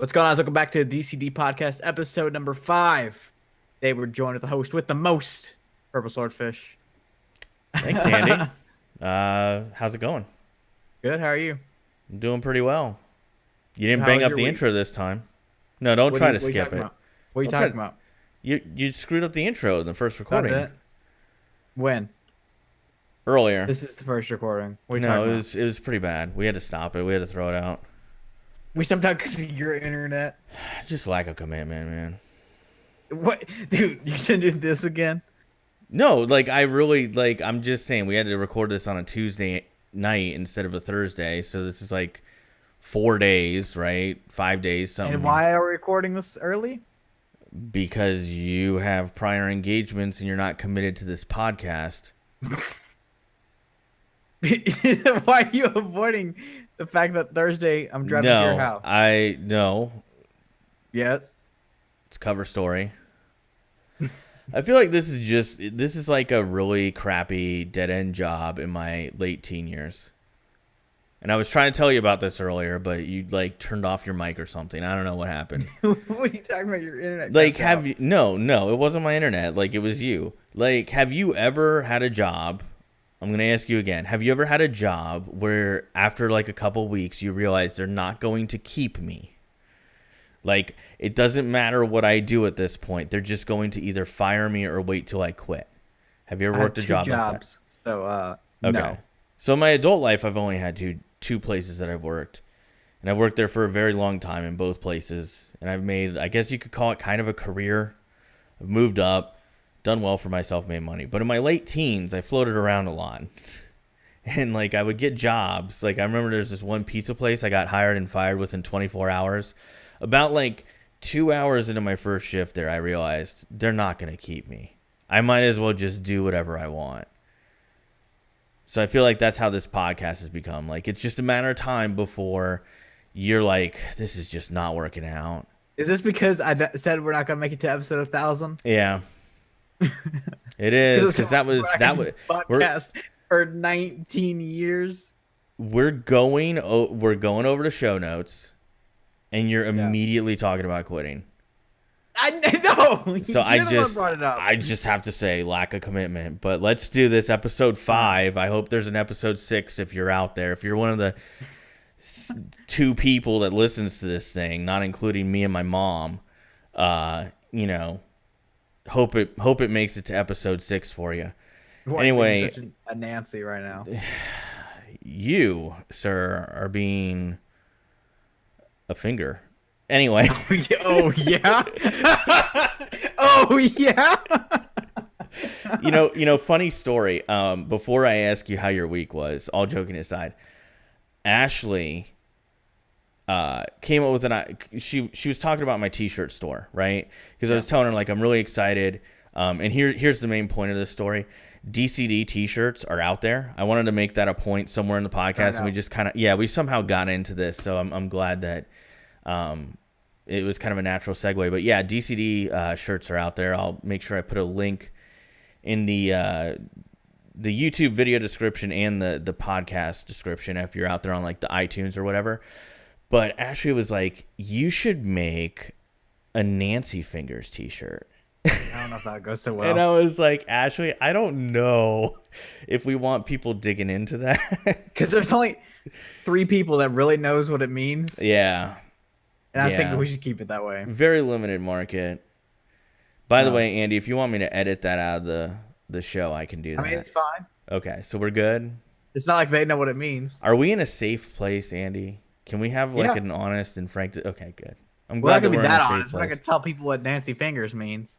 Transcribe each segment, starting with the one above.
What's going on? Welcome back to the DCD podcast, episode number 5. Today we're joined with the host with the most, Purple Swordfish. Thanks, Andy. How's it going? Good. How are you? I'm doing pretty well. You didn't How bang was up your the week? intro this time. No, don't try to skip it. What are you talking about? You screwed up the intro in the first Done recording it. When? earlier. This is the first recording. What are you No, talking it about? was pretty bad. We had to stop it. We had to throw it out. We sometimes because of your internet. Just lack of commitment, man. What, dude? You should do this again. No, like I'm just saying we had to record this on a Tuesday night instead of a Thursday, so this is like 4 days, right? 5 days, something. And why are we recording this early? Because you have prior engagements and you're not committed to this podcast. Why are you avoiding the fact that Thursday I'm driving to your house? No. Yes. It's a cover story. I feel like this is like a really crappy dead end job in my late teen years. And I was trying to tell you about this earlier, but you like turned off your mic or something. I don't know what happened. What are you talking about? Your internet? Like, no, it wasn't my internet. Like, it was you. Like, have you ever had a job? I'm going to ask you again. Have you ever had a job where after like a couple weeks you realize they're not going to keep me? Like, it doesn't matter what I do at this point. They're just going to either fire me or wait till I quit. Have you ever worked a job like that? So, Okay. no. So in my adult life, I've only had two places that I've worked. And I've worked there for a very long time in both places. And I've made, I guess you could call it kind of a career. I've moved up, done well for myself, made money. But in my late teens, I floated around a lot. And like I would get jobs. Like I remember there's this one pizza place I got hired and fired within 24 hours. About like 2 hours into my first shift there, I realized they're not going to keep me. I might as well just do whatever I want. So I feel like that's how this podcast has become. Like, it's just a matter of time before you're like, this is just not working out. Is this because I said we're not gonna make it to episode 1,000? Yeah, it is because that was podcast for 19 years. We're going over the show notes, and you're immediately talking about quitting. I know. So Brought it up. I just have to say lack of commitment. But let's do this episode 5. I hope there's an episode 6 if you're out there. If you're one of the 2 people that listens to this thing, not including me and my mom, you know, hope it makes it to episode 6 for you. Why anyway, are you such a Nancy right now. You, sir, are being a finger. Anyway. Oh yeah. Oh yeah. You know, funny story. Before I ask you how your week was, all joking aside, Ashley came up with she was talking about my t-shirt store, right? Because I was telling her like I'm really excited. And here's the main point of this story. DCD t-shirts are out there. I wanted to make that a point somewhere in the podcast, and we just we somehow got into this, so I'm glad that it was kind of a natural segue. But yeah, DCD shirts are out there. I'll make sure I put a link in the YouTube video description and the podcast description if you're out there on like the iTunes or whatever. But Ashley was like, you should make a Nancy Fingers t-shirt. I don't know if that goes so well. And I was like, Ashley, I don't know if we want people digging into that. Because there's only 3 people that really knows what it means. Yeah. And I think we should keep it that way. Very limited market. By the way, Andy, if you want me to edit that out of the show, I can do that. I mean, it's fine. Okay, so we're good? It's not like they know what it means. Are we in a safe place, Andy? Can we have like an honest and frank... Okay, good. I'm glad we're that we're not in a that safe honest. place. We're not going to tell people what Nancy Fingers means.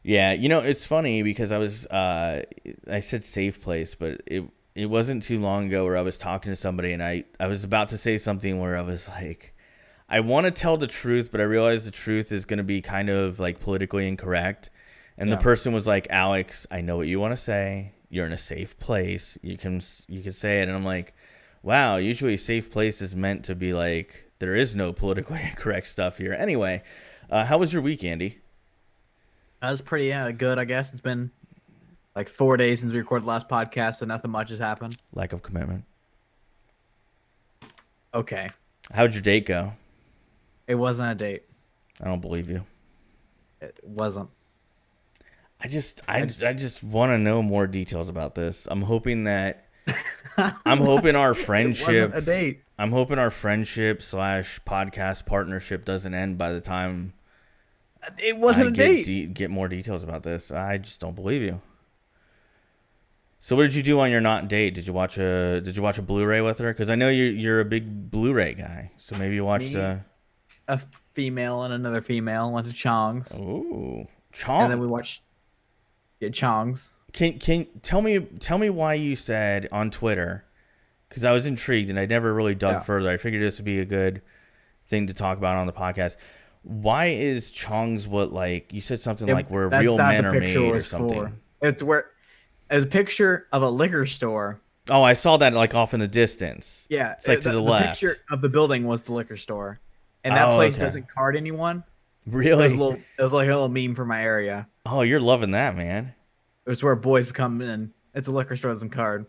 Yeah, you know, it's funny because I was... I said safe place, but it wasn't too long ago where I was talking to somebody and I was about to say something where I was like... I want to tell the truth, but I realize the truth is going to be kind of like politically incorrect. And the person was like, Alex, I know what you want to say. You're in a safe place. You can say it. And I'm like, wow, usually a safe place is meant to be like, there is no politically incorrect stuff here. Anyway, how was your week, Andy? That was pretty good, I guess. It's been like 4 days since we recorded the last podcast, so nothing much has happened. Lack of commitment. Okay. How'd your date go? It wasn't a date. I don't believe you. It wasn't. I just want to know more details about this. I'm hoping our friendship. It wasn't a date. I'm hoping our friendship / podcast partnership doesn't end by the time It wasn't a date. Get more details about this. I just don't believe you. So what did you do on your not date? Did you watch a Blu-ray with her? Because I know you're a big Blu-ray guy. So maybe you watched a female and another female went to Chong's. Ooh, Chong. And then we watched Chong's. Can tell me why you said on Twitter, because I was intrigued and I never really dug further. I figured this would be a good thing to talk about on the podcast. Why is Chong's like you said something like where real men are made or something? It's a picture of a liquor store. Oh, I saw that like off in the distance. Yeah, it's like to the left. The picture of the building was the liquor store, and that place doesn't card anyone. Really? It was like a little meme for my area. Oh, you're loving that, man. It's where boys come in. It's a liquor store that doesn't card.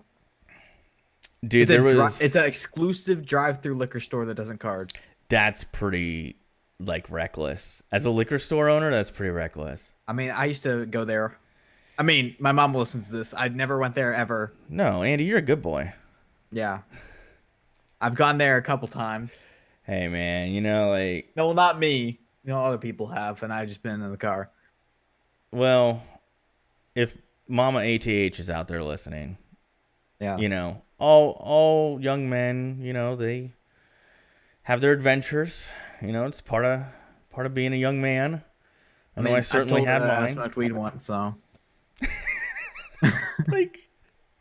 Dude, it's an exclusive drive-through liquor store that doesn't card. That's pretty reckless. As a liquor store owner, that's pretty reckless. I mean, I used to go there. I mean, my mom listens to this. I never went there ever. No, Andy, you're a good boy. Yeah. I've gone there a couple times. Hey, man, No, not me. Other people have, and I've just been in the car. Well, if Mama ATH is out there listening, yeah, all young men, they have their adventures. It's part of being a young man. I certainly had mine. I smoked weed once, so.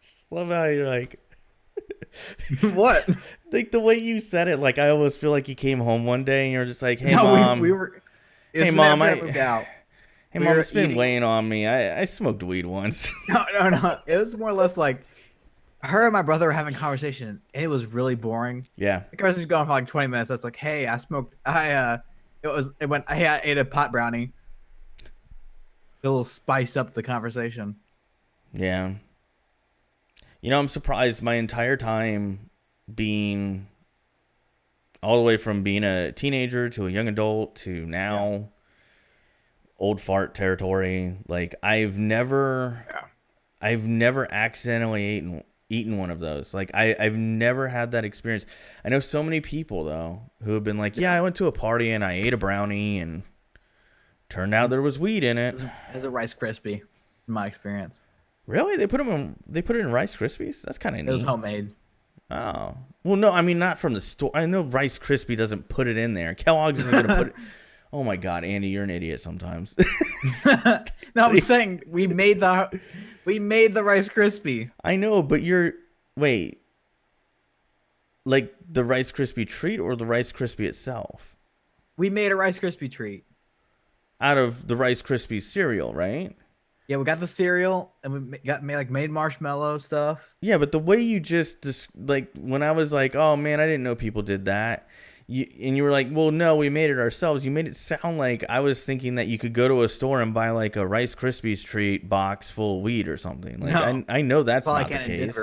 Just love how you're what? The way you said it, I almost feel like you came home one day and you're just like, "Hey, Mom, hey, Mom, Hey, Mom, it's been weighing on me. I smoked weed once." No. It was more or less like her and my brother were having a conversation, and it was really boring. Yeah. The conversation was going for 20 minutes. I was like, "Hey, I ate a pot brownie." A little spice up the conversation. Yeah. I'm surprised my entire time being all the way from being a teenager to a young adult to now old fart territory. I've never accidentally eaten one of those. I've never had that experience. I know so many people though who have been like, yeah, I went to a party and I ate a brownie and turned out there was weed in it. It was a Rice Krispie, in my experience. Really? They put it in Rice Krispies? That's kind of neat. It was homemade. Oh. Well, no, I mean, not from the store. I know Rice Krispie doesn't put it in there. Kellogg's isn't going to put it. Oh my God, Andy, you're an idiot sometimes. No, I'm saying we made the Rice Krispie. I know, but wait. The Rice Krispie treat or the Rice Krispie itself? We made a Rice Krispie treat. Out of the Rice Krispie cereal, right? Yeah, we got the cereal and we made marshmallow stuff. Yeah, but the way you just when I was like, "Oh man, I didn't know people did that," you were like, "Well, no, we made it ourselves." You made it sound like I was thinking that you could go to a store and buy a Rice Krispies treat box full of weed or something. No. I know that's not the case.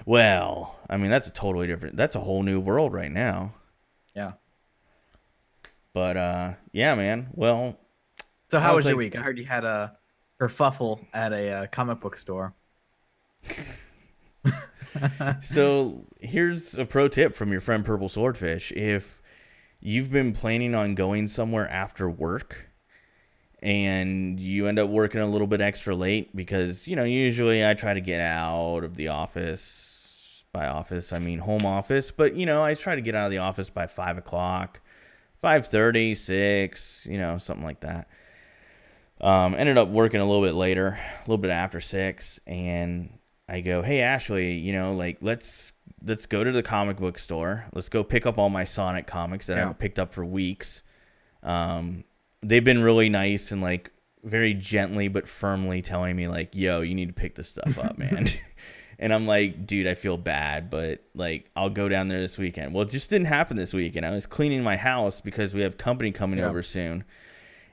Well, I mean that's that's a whole new world right now. Yeah. But yeah, man. Well, so how was your week? I heard you had a kerfuffle at a comic book store. So here's a pro tip from your friend Purple Swordfish. If you've been planning on going somewhere after work and you end up working a little bit extra late because, usually I try to get out of the office. By office, I mean home office. But, I try to get out of the office by 5 o'clock, 5:30, 6, something like that. Ended up working a little bit later, a little bit after 6, and I go, "Hey Ashley, let's go to the comic book store. Let's go pick up all my Sonic comics that I haven't picked up for weeks." They've been really nice and very gently but firmly telling me "Yo, you need to pick this stuff up, man." And I'm like, "Dude, I feel bad, but I'll go down there this weekend." Well, it just didn't happen this weekend. I was cleaning my house because we have company coming over soon.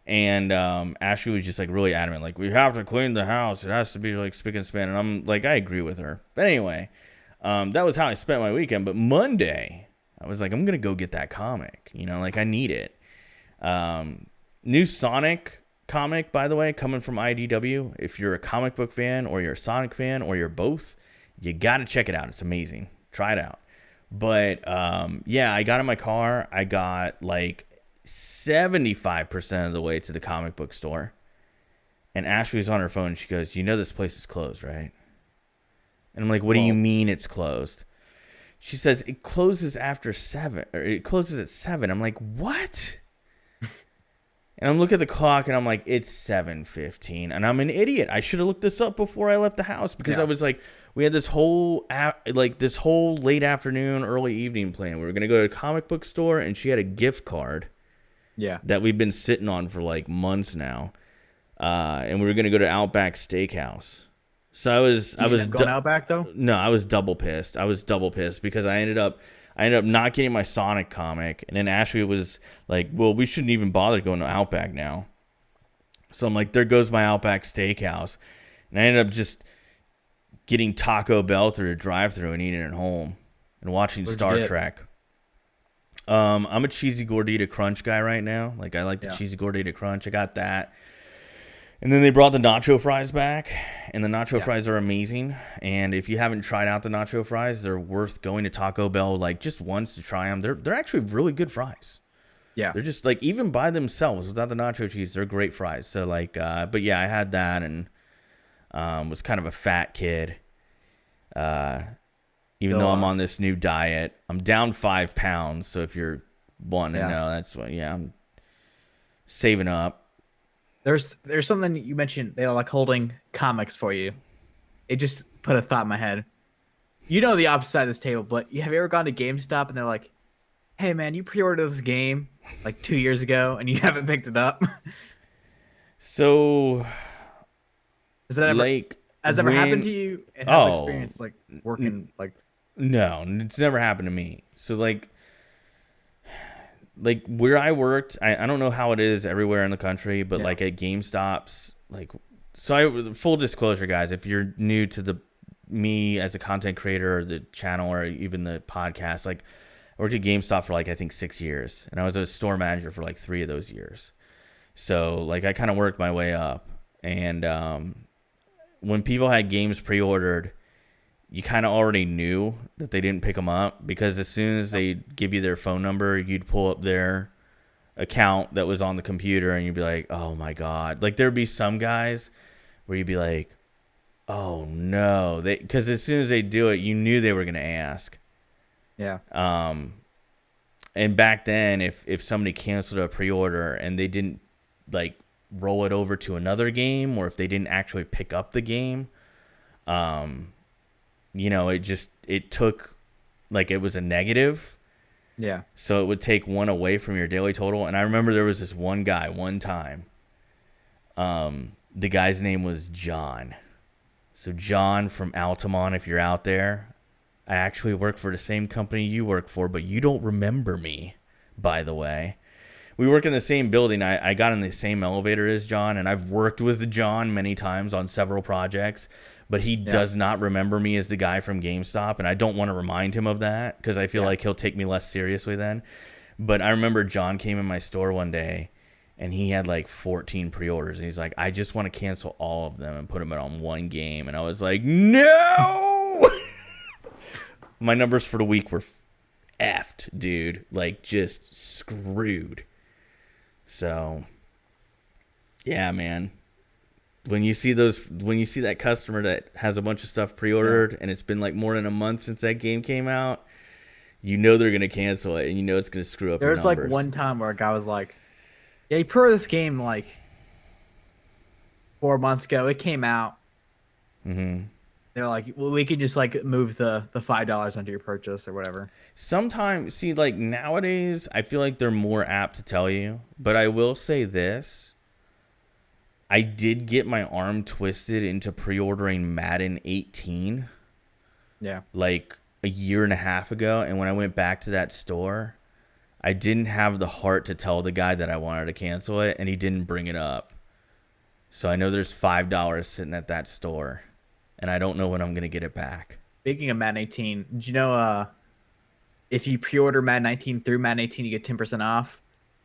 And Ashley was just really adamant, "We have to clean the house. It has to be spick and span." And I'm I agree with her. But anyway, that was how I spent my weekend. But Monday, I was like, I'm gonna go get that comic. Like I need it. New Sonic comic, by the way, coming from IDW. If you're a comic book fan or you're a Sonic fan or you're both, you gotta check it out. It's amazing. Try it out. But yeah, I got in my car. I got like 75% of the way to the comic book store. And Ashley's on her phone. And she goes, this place is closed, right? And I'm like, what do you mean it's closed? She says, it closes after 7. Or it closes at 7. I'm like, what? And I'm looking at the clock, and I'm like, it's 7:15. And I'm an idiot. I should have looked this up before I left the house. Because I was like, we had this whole late afternoon, early evening plan. We were going to go to a comic book store, and she had a gift card that we've been sitting on for like months now. And we were going to go to Outback Steakhouse. So I was going Outback though? No, I was double pissed. Because I ended up not getting my Sonic comic, and then Ashley was like, well, we shouldn't even bother going to Outback now. So I'm like, there goes my Outback Steakhouse. And I ended up just getting Taco Bell through the drive-thru and eating it at home and watching Star Trek. I'm a cheesy gordita crunch guy right now. Like I like the cheesy gordita crunch. I got that. And then they brought the nacho fries back, and the nacho fries are amazing. And if you haven't tried out the nacho fries, they're worth going to Taco Bell like just once to try them. They're actually really good fries. Yeah. They're just like, even by themselves without the nacho cheese, they're great fries. So like, but yeah, I had that and was kind of a fat kid. Even though I'm on this new diet, I'm down 5 pounds. So if you're wanting to know, that's what, I'm saving up. There's something you mentioned. They're like holding comics for you. It just put a thought in my head. The opposite side of this table, but have you ever gone to GameStop and they're like, hey man, you pre-ordered this game like 2 years ago and you haven't picked it up? So is that ever happened to you? And how's experience like working like? No, it's never happened to me. So like where I worked, I don't know how it is everywhere in the country, but like at GameStops, full disclosure, guys, if you're new to me as a content creator or the channel or even the podcast, like I worked at GameStop for like, I think 6 years, and I was a store manager for like 3 of those years. So like I kind of worked my way up, and when people had games pre-ordered, you kind of already knew that they didn't pick them up, because as soon as they give you their phone number, you'd pull up their account that was on the computer and you'd be like, oh my God. Like there'd be some guys where you'd be like, oh no. Because as soon as they do it, you knew they were going to ask. Yeah. And back then, if somebody canceled a pre-order and they didn't like roll it over to another game, or if they didn't actually pick up the game, it took, like, it was a negative. Yeah. So it would take one away from your daily total. And I remember there was this one guy one time. The guy's name was John. So John from Altamont, if you're out there, I actually work for the same company you work for, but you don't remember me, by the way. We work in the same building. I got in the same elevator as John, and I've worked with John many times on several projects. But he does not remember me as the guy from GameStop, and I don't want to remind him of that because I feel like he'll take me less seriously then. But I remember John came in my store one day, and he had like 14 pre-orders, and he's like, I just want to cancel all of them and put them on one game. And I was like, no! My numbers for the week were effed, dude. Like, just screwed. So, yeah, man. When you see that customer that has a bunch of stuff pre-ordered and it's been like more than a month since that game came out, you know they're gonna cancel it, and you know it's gonna screw up your numbers. There's like one time where a guy was like, yeah, you pre-ordered this game like 4 months ago. It came out. Mm-hmm. They're like, well, we could just like move the $5 onto your purchase or whatever. Sometimes, see, like nowadays, I feel like they're more apt to tell you. But I will say this. I did get my arm twisted into pre-ordering Madden 18. Yeah. Like a year and a half ago. And when I went back to that store, I didn't have the heart to tell the guy that I wanted to cancel it, and he didn't bring it up. So I know there's $5 sitting at that store, and I don't know when I'm going to get it back. Speaking of Madden 18, did you know if you pre-order Madden 19 through Madden 18, you get 10% off.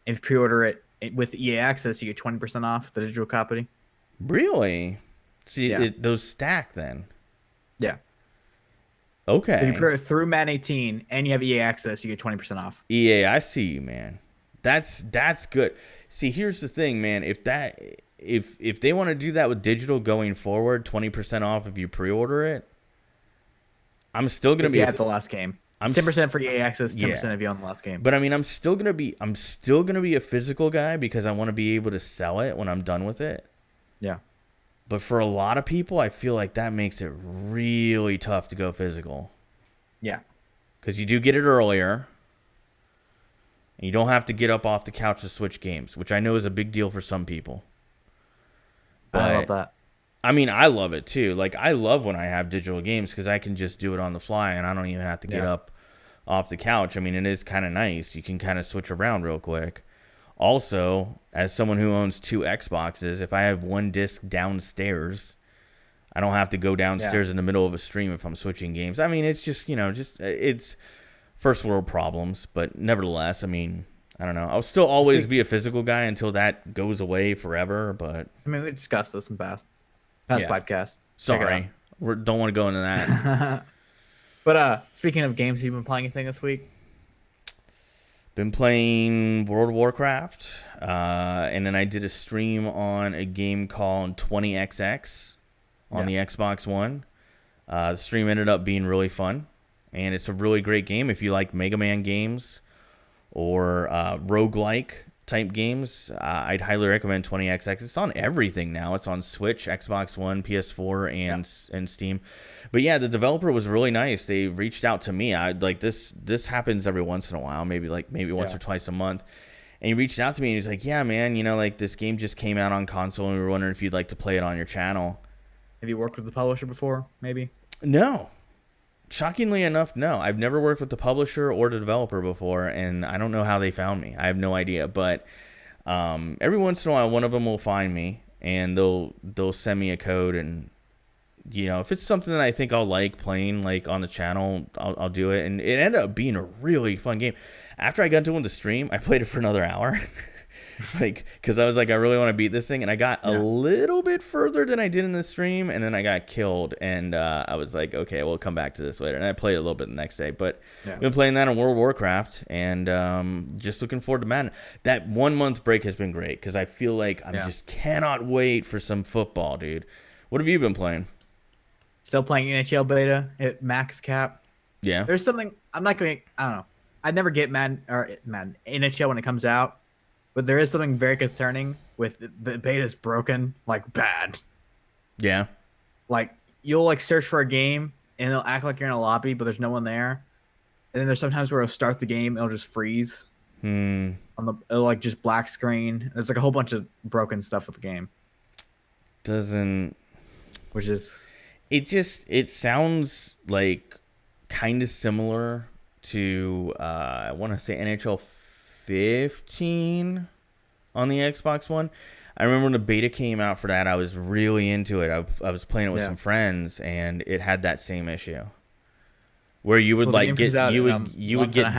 If you pre-order it with EA Access, you get 20% off the digital copy. Really? See, Yeah. those stack then. Yeah. Okay. If you pre-order through Madden 18 and you have EA Access, you get 20% off. EA, I see you, man. That's good. See, here's the thing, man. If they want to do that with digital going forward, 20% off if you pre-order it, I'm still gonna be at the last game. 10% for EA Access, 10% if you own the last game. But I mean, I'm still gonna be a physical guy because I want to be able to sell it when I'm done with it. Yeah. But for a lot of people, I feel like that makes it really tough to go physical. Yeah. Because you do get it earlier. And you don't have to get up off the couch to switch games, which I know is a big deal for some people. But, I love that. I mean, I love it too. Like, I love when I have digital games because I can just do it on the fly and I don't even have to get up off the couch. I mean, it is kind of nice. You can kind of switch around real quick. Also, as someone who owns 2 Xboxes, if I have one disc downstairs, I don't have to go downstairs in the middle of a stream if I'm switching games. I mean, it's just, it's first world problems, but nevertheless, I mean, I don't know. I'll still always be a physical guy until that goes away forever, but... I mean, we discussed this in past podcasts. Sorry. We don't want to go into that. But speaking of games, have you been playing anything this week? Been playing World of Warcraft, and then I did a stream on a game called 20XX on the Xbox One. The stream ended up being really fun, and it's a really great game if you like Mega Man games or roguelike type games. I'd highly recommend 20XX. It's on everything now. It's on Switch, Xbox One, PS4, and Steam. But yeah, the developer was really nice. They reached out to me. I like this happens every once in a while, maybe once or twice a month. And he reached out to me and he's like, "Yeah, man, like this game just came out on console and we were wondering if you'd like to play it on your channel." Have you worked with the publisher before, maybe? No. Shockingly enough, no. I've never worked with the publisher or the developer before, and I don't know how they found me. I have no idea. But every once in a while, one of them will find me, and they'll send me a code, and if it's something that I think I'll like playing, like on the channel, I'll do it. And it ended up being a really fun game. After I got into the stream, I played it for another hour. Because I was like, I really want to beat this thing, and I got a little bit further than I did in the stream, and then I got killed, and I was like, okay, we'll come back to this later, and I played it a little bit the next day, but I've been playing that on World of Warcraft, and just looking forward to Madden. That 1 month break has been great, because I feel like I just cannot wait for some football, dude. What have you been playing? Still playing NHL beta at max cap. Yeah. There's something, I don't know. I'd never get Madden NHL when it comes out. But there is something very concerning with the beta's broken, like bad. Yeah. Like you'll like search for a game and it'll act like you're in a lobby, but there's no one there. And then there's sometimes where it'll start the game, it'll just freeze. It'll like just black screen. There's like a whole bunch of broken stuff with the game. It sounds like kind of similar to I want to say NHL 15 on the Xbox One. I remember when the beta came out for that, I was really into it. I was playing it with some friends, and it had that same issue where you would get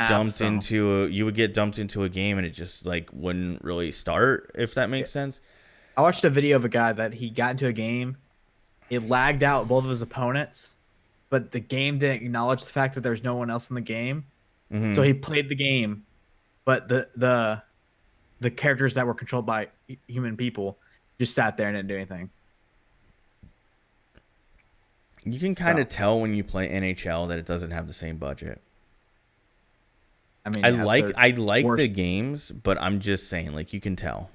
dumped into a game, and it just like wouldn't really start, if that makes sense. I watched a video of a guy that he got into a game, it lagged out both of his opponents, but the game didn't acknowledge the fact that there's no one else in the game. So he played the game, but the characters that were controlled by human people just sat there and didn't do anything. You can kind of tell when you play NHL that it doesn't have the same budget. I mean, I like the games, but I'm just saying, like, you can tell.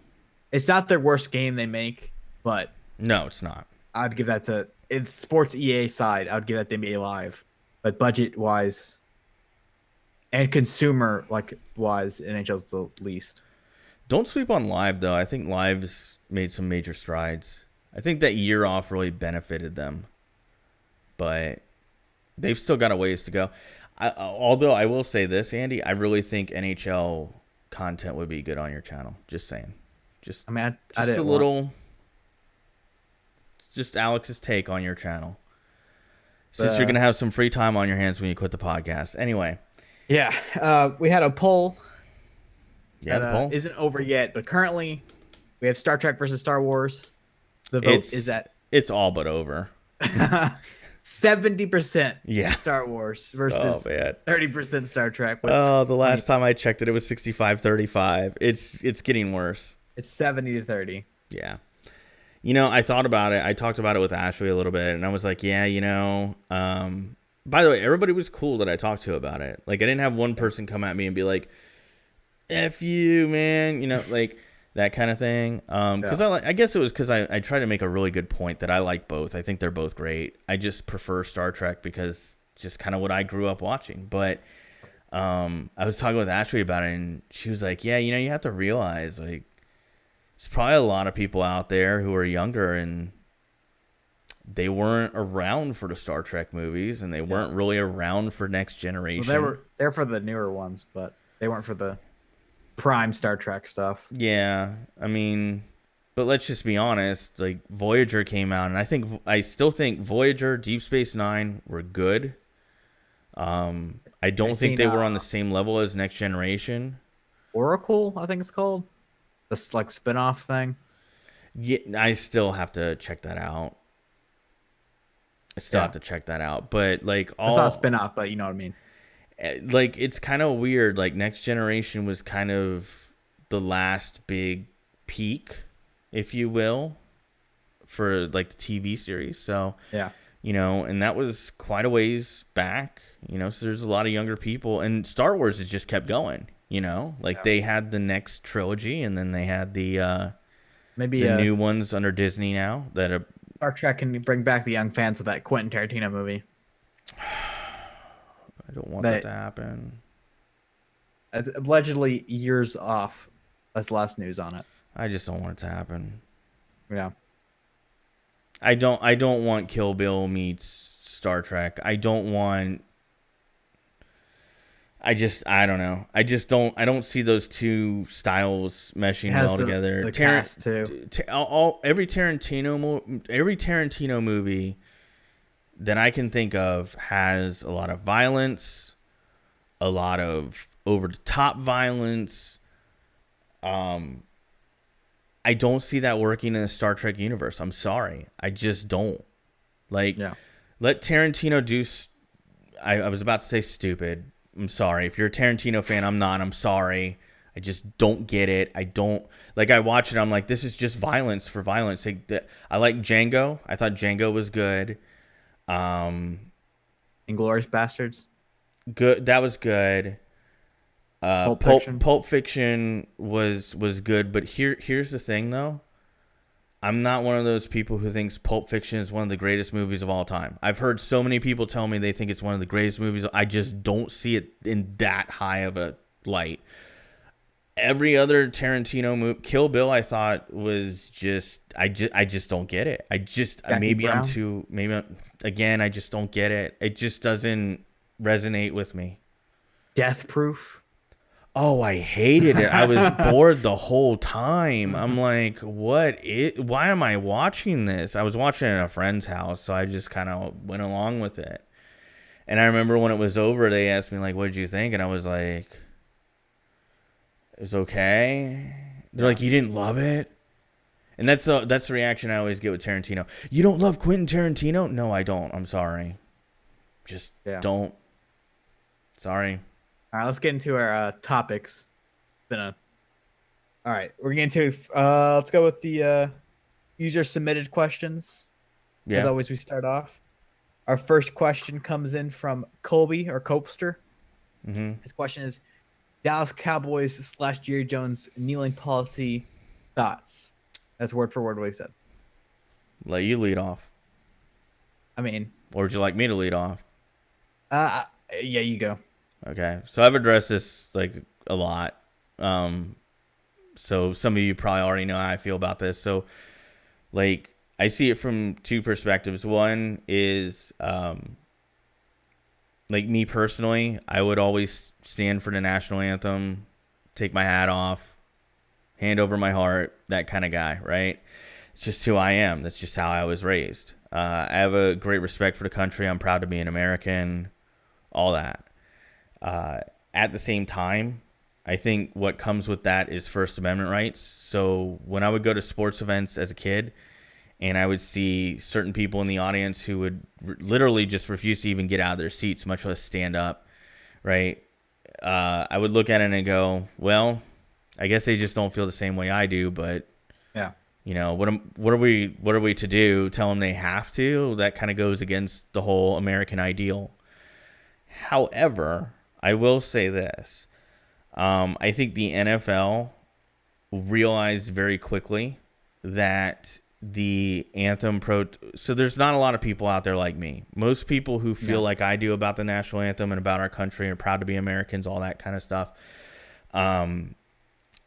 It's not their worst game they make, but no, it's not. I'd give that to it's sports EA side. I would give that to NBA Live, but budget wise and consumer wise, NHL's the least. Don't sleep on Live though. I think Live's made some major strides. I think that year off really benefited them, but they've still got a ways to go. Although I will say this, Andy, I really think NHL content would be good on your channel. Just saying. Just a little. Just Alex's take on your channel. Since you're gonna have some free time on your hands when you quit the podcast. Anyway, Yeah, we had a poll Yeah, that the poll. isn't over yet, but currently we have Star Trek versus Star Wars. The vote is It's at it's all but over. 70% Yeah. Star Wars Oh versus man. 30% Star Trek with Oh, the last time 20. I checked it, it was 65-35. It's getting worse. It's 70 to 30. Yeah. You know, I thought about it. I talked about it with Ashley a little bit, and I was like, yeah, by the way, everybody was cool that I talked to about it. Like, I didn't have one person come at me and be like, F you, man, like that kind of thing. Because Yeah. I guess it was because I tried to make a really good point that I like both. I think they're both great. I just prefer Star Trek because it's just kind of what I grew up watching. But I was talking with Ashley about it, and she was like, yeah, you have to realize, like, there's probably a lot of people out there who are younger and they weren't around for the Star Trek movies, and they weren't really around for Next Generation. Well, they're for the newer ones, but they weren't for the prime Star Trek stuff. Yeah, I mean, but let's just be honest. Like, Voyager came out, and I still think Voyager, Deep Space Nine were good. I don't think they were on the same level as Next Generation. Oracle, I think it's called. This like spin-off thing. Yeah, I still have to check that out. But like It's not a spin-off, but you know what I mean. like it's kind of weird. Like, Next Generation was kind of the last big peak, if you will, for like the TV series. So Yeah. and that was quite a ways back. So there's a lot of younger people, and Star Wars has just kept going. They had the next trilogy, and then they had the Maybe the new ones under Disney now that are. Star Trek can bring back the young fans of that Quentin Tarantino movie. I don't want that to happen. It's allegedly years off. That's the last news on it. I just don't want it to happen. Yeah. I don't want Kill Bill meets Star Trek. I don't know. I don't see those two styles meshing well together. The cast too. Every Tarantino movie that I can think of has a lot of violence, a lot of over the top violence. I don't see that working in the Star Trek universe. I'm sorry. I just don't. Like, let Tarantino do. I was about to say stupid. I'm sorry. If you're a Tarantino fan, I'm not. I'm sorry. I just don't get it. I don't. Like, I watch it. I'm like, this is just violence for violence. Like, I like Django. I thought Django was good. Inglourious Bastards. Good. That was good. Pulp Fiction was good. But here's the thing, though. I'm not one of those people who thinks Pulp Fiction is one of the greatest movies of all time. I've heard so many people tell me they think it's one of the greatest movies. I just don't see it in that high of a light. Every other Tarantino movie, Kill Bill, I thought was just I just don't get it. I just I just don't get it. It just doesn't resonate with me. Death Proof. Oh, I hated it. I was bored the whole time. I'm like, why am I watching this? I was watching it at a friend's house, so I just kind of went along with it. And I remember when it was over, they asked me, like, what did you think? And I was like, it was okay. They're like, you didn't love it? And that's the reaction I always get with Tarantino. You don't love Quentin Tarantino? No, I don't. I'm sorry. Just don't. Sorry. All right, let's get into our topics. All right, we're getting to let's go with the user submitted questions. Yeah. As always, we start off. Our first question comes in from Colby or Copester. Mm-hmm. His question is Dallas Cowboys / Jerry Jones kneeling policy thoughts. That's word for word what he said. Let you lead off. I mean, or would you like me to lead off? Yeah, you go. Okay, so I've addressed this like a lot. So some of you probably already know how I feel about this. So, like, I see it from two perspectives. One is, like, me personally, I would always stand for the national anthem, take my hat off, hand over my heart, that kind of guy, right? It's just who I am. That's just how I was raised. I have a great respect for the country. I'm proud to be an American, all that. At the same time, I think what comes with that is First Amendment rights. So when I would go to sports events as a kid and I would see certain people in the audience who would literally just refuse to even get out of their seats, much less stand up, right? I would look at it and go, well, I guess they just don't feel the same way I do, but Yeah. you know, what are we to do? Tell them they have to? That kind of goes against the whole American ideal. However, I will say this. I think the NFL realized very quickly that the Anthem so there's not a lot of people out there like me. Most people who feel like I do about the national anthem and about our country are proud to be Americans, all that kind of stuff.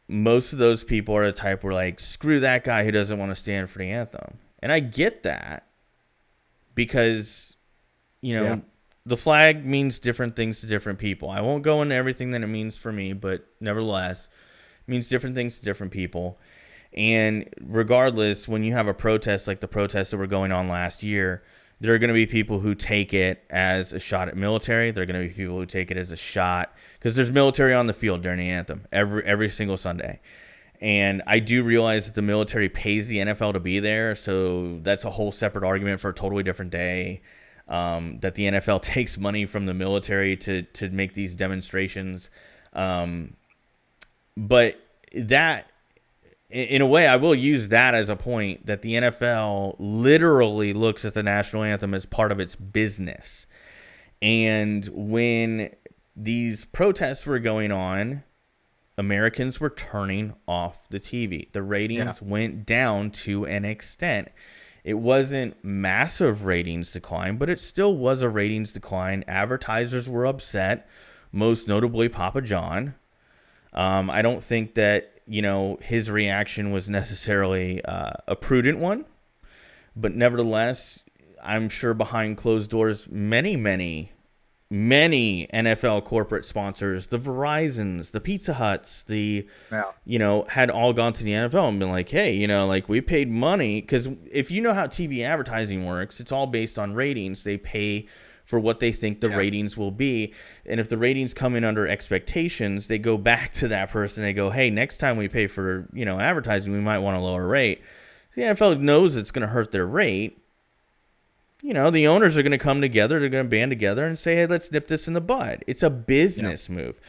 Most of those people are the type where like, screw that guy who doesn't want to stand for the anthem. And I get that because, you know, the flag means different things to different people. I won't go into everything that it means for me, but nevertheless, it means different things to different people. And regardless, when you have a protest like the protests that were going on last year, there are going to be people who take it as a shot at military. There are going to be people who take it as a shot because there's military on the field during the anthem every single Sunday. And I do realize that the military pays the NFL to be there, so that's a whole separate argument for a totally different day. That the NFL takes money from the military to make these demonstrations. But that, in a way, I will use that as a point that the NFL literally looks at the national anthem as part of its business. And when these protests were going on, Americans were turning off the TV. The ratings went down to an extent. It wasn't massive ratings decline, but it still was a ratings decline. Advertisers were upset, most notably Papa John. I don't think that, you know, his reaction was necessarily a prudent one, but nevertheless, I'm sure behind closed doors, many NFL corporate sponsors, the Verizons, the Pizza Huts, you know, had all gone to the NFL and been like, hey, you know, like we paid money. Because if you know how TV advertising works, it's all based on ratings. They pay for what they think the ratings will be. And if the ratings come in under expectations, they go back to that person. They go, hey, next time we pay for, you know, advertising, we might want a lower rate. The NFL knows it's going to hurt their rate. You know, the owners are going to come together. They're going to band together and say, hey, let's nip this in the bud. It's a business move.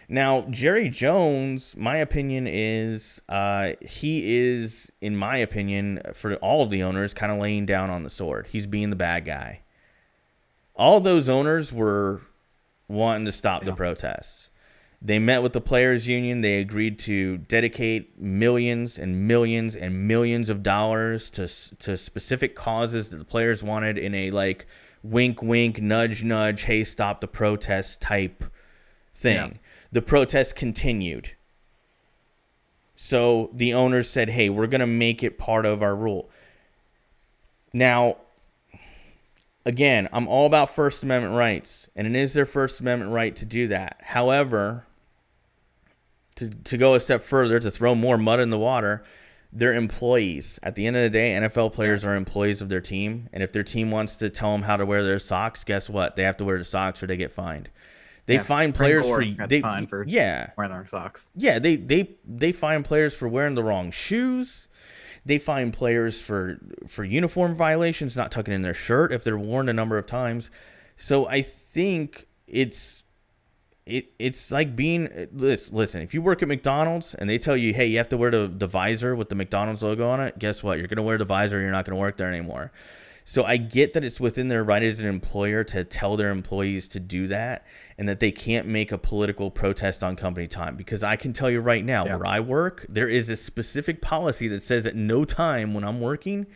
Now, Jerry Jones, my opinion is he is, in my opinion, for all of the owners, kind of laying down on the sword. He's being the bad guy. All those owners were wanting to stop the protests. They met with the players' union. They agreed to dedicate millions and millions and millions of dollars to specific causes that the players wanted in a, like, wink, wink, nudge, nudge, hey, stop the protest type thing. Yeah. The protest continued. So the owners said, hey, we're going to make it part of our rule. Now, again, I'm all about First Amendment rights, and it is their First Amendment right to do that. However, to go a step further, to throw more mud in the water, they're employees. At the end of the day, NFL players are employees of their team, and if their team wants to tell them how to wear their socks, guess what? They have to wear the socks or they get fined. They fine players for wearing their socks. Yeah, they fine players for wearing the wrong shoes. They fine players for uniform violations, not tucking in their shirt if they're worn a number of times. So I think it's like being, listen, if you work at McDonald's and they tell you, hey, you have to wear the visor with the McDonald's logo on it, guess what? You're going to wear the visor. You're not going to work there anymore. So I get that it's within their right as an employer to tell their employees to do that and that they can't make a political protest on company time. Because I can tell you right now, where I work, there is a specific policy that says at no time when I'm working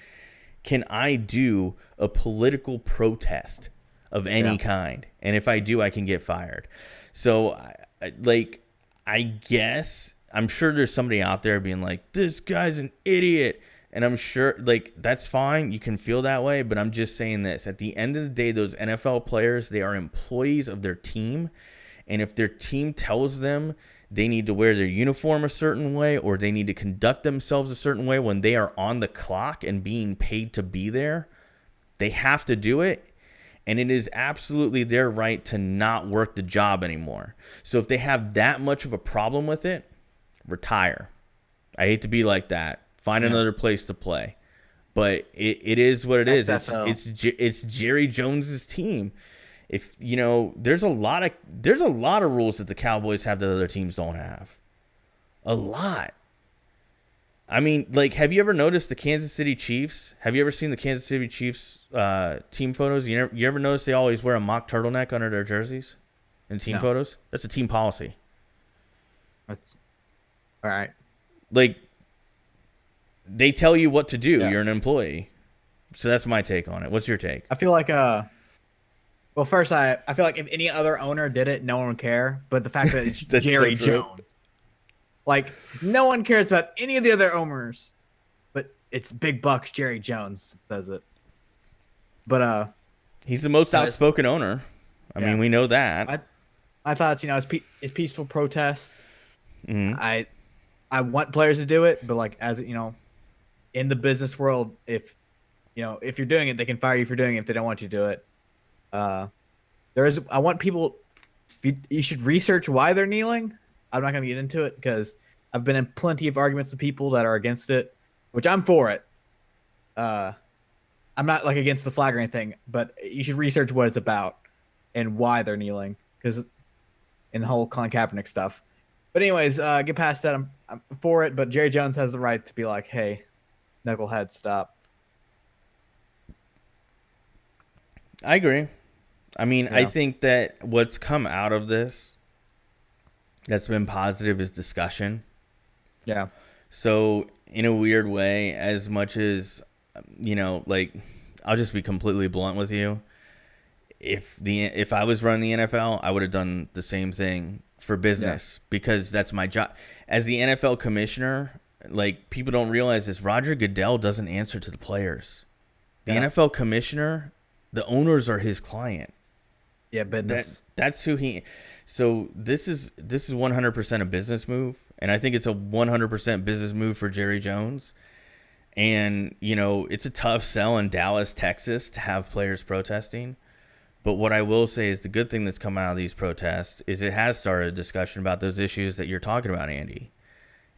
can I do a political protest of any kind. And if I do, I can get fired. So, I guess, I'm sure there's somebody out there being like, this guy's an idiot. And I'm sure, like, that's fine. You can feel that way. But I'm just saying this. At the end of the day, those NFL players, they are employees of their team. And if their team tells them they need to wear their uniform a certain way or they need to conduct themselves a certain way when they are on the clock and being paid to be there, they have to do it. And it is absolutely their right to not work the job anymore. So if they have that much of a problem with it, retire. I hate to be like that. Find another place to play. But it is what it is. It's Jerry Jones's team. If there's a lot of rules that the Cowboys have that other teams don't have. A lot. I mean, like, have you ever noticed the Kansas City Chiefs? Have you ever seen the Kansas City Chiefs team photos? You ever notice they always wear a mock turtleneck under their jerseys in team photos? That's a team policy. That's all right. Like, they tell you what to do. Yeah. You're an employee. So that's my take on it. What's your take? I feel like well, first I feel like if any other owner did it, no one would care. But the fact that it's Jerry Jones, like, no one cares about any of the other owners, but it's big bucks Jerry Jones does it. But he's the most outspoken owner. I mean, we know that. I thought it's peaceful protests. Mm-hmm. I want players to do it, but like, as in the business world, if you're doing it, they can fire you for doing it if they don't want you to do it. I want people. You should research why they're kneeling. I'm not going to get into it because I've been in plenty of arguments with people that are against it, which I'm for it. I'm not like against the flag or anything, but you should research what it's about and why they're kneeling, because in the whole Colin Kaepernick stuff. But anyways, get past that. I'm for it, but Jerry Jones has the right to be like, hey, knucklehead, stop. I agree. I mean, I think that what's come out of this that's been positive is discussion. Yeah. So in a weird way, as much as, like, I'll just be completely blunt with you. If I was running the NFL, I would have done the same thing for business because that's my job. As the NFL commissioner, like, people don't realize this, Roger Goodell doesn't answer to the players. The NFL commissioner, the owners are his client. Yeah, business. That's who he. So this is 100% a business move, and I think it's a 100% business move for Jerry Jones. And it's a tough sell in Dallas, Texas, to have players protesting. But what I will say is the good thing that's come out of these protests is it has started a discussion about those issues that you're talking about, Andy.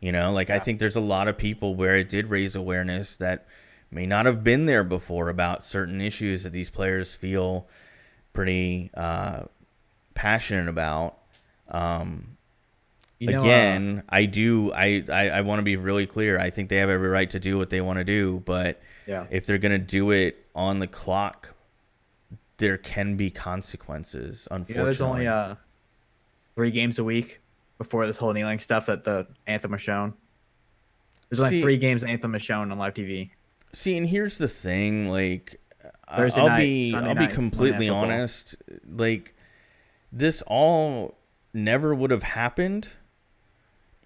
I think there's a lot of people where it did raise awareness that may not have been there before about certain issues that these players feel pretty passionate about. Again, I want to be really clear. I think they have every right to do what they want to do, but if they're going to do it on the clock, there can be consequences, unfortunately. There's only 3 games a week before this whole kneeling stuff that the Anthem is shown. There's only 3 games Anthem is shown on live TV. See, and here's the thing, like, I'll be completely honest. Like, this all never would have happened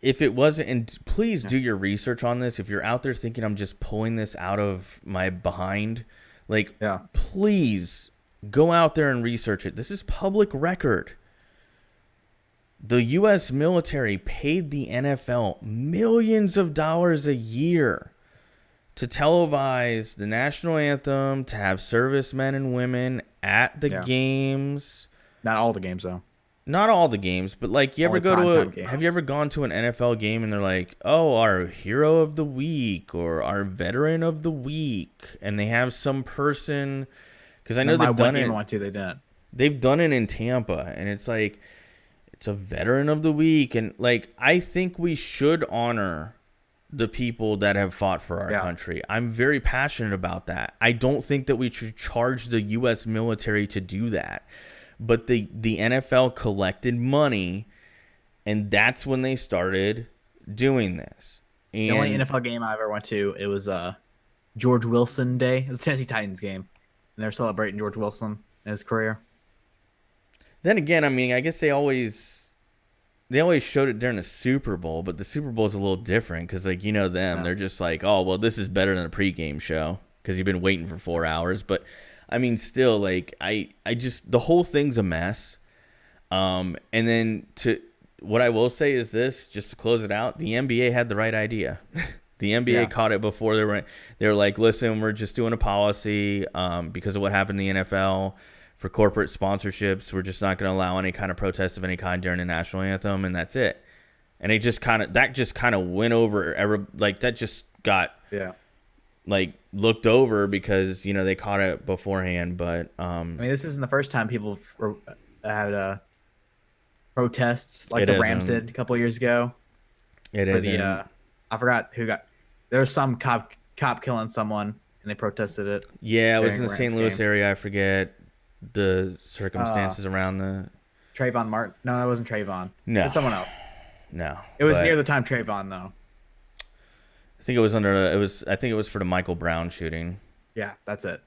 if it wasn't. And please do your research on this. If you're out there thinking I'm just pulling this out of my behind, like, please go out there and research it. This is public record. The U.S. military paid the NFL millions of dollars a year to televise the national anthem, to have servicemen and women at the games. Not all the games, though. Not all the games, but like, have you ever gone to an NFL game and they're like, oh, our hero of the week or our veteran of the week, and they have some person, because I know they've done it. They didn't. They've done it in Tampa, and it's like, it's a veteran of the week, and like, I think we should honor the people that have fought for our country. I'm very passionate about that. I don't think that we should charge the U.S. military to do that. But the NFL collected money, and that's when they started doing this. And the only NFL game I ever went to, it was George Wilson Day. It was the Tennessee Titans game, and they're celebrating George Wilson and his career. Then again, I mean, I guess they always showed it during the Super Bowl, but the Super Bowl is a little different because, like, they're just like, oh, well, this is better than a pregame show because you've been waiting for 4 hours. But I mean, still, like, I just, the whole thing's a mess. And then what I will say is this, just to close it out, the NBA had the right idea. The NBA caught it before they were like, listen, we're just doing a policy because of what happened in the NFL for corporate sponsorships. We're just not going to allow any kind of protest of any kind during the national anthem, and that's it. And it just kind of went over. Like that just got like looked over because they caught it beforehand. But I mean, this isn't the first time people had protests like the Rams did a couple of years ago. It is. I forgot who got. There was some cop killing someone, and they protested it. Yeah, it was in the St. Louis area. I forget the circumstances around the Trayvon Martin. No, that wasn't Trayvon. No, it was someone else. No, it was near the time Trayvon though. I think it was I think it was for the Michael Brown shooting. Yeah, that's it.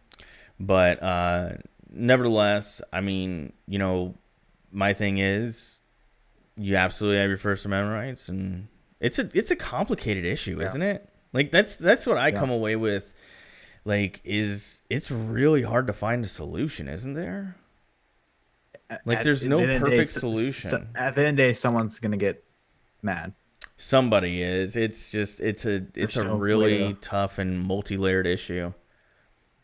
But nevertheless, I mean, my thing is, you absolutely have your First Amendment rights, and it's a complicated issue, isn't it? Like that's what I come away with. Like, it's really hard to find a solution, isn't there? Like, there's no perfect solution. At the end of the day, someone's gonna get mad. Somebody is. It's just it's a really tough and multi-layered issue.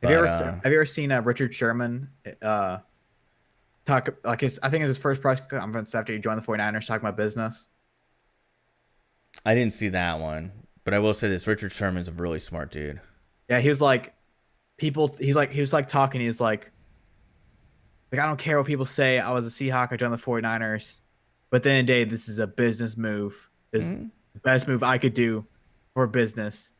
Have you ever seen Richard Sherman talk like I think it's his first press conference after he joined the 49ers talking about business? I didn't see that one, but I will say this: Richard Sherman's a really smart dude. Yeah, he was like, he was talking. He was like, I don't care what people say. I was a Seahawk. I joined the 49ers. But at the end of the day, this is a business move. It's the best move I could do for business.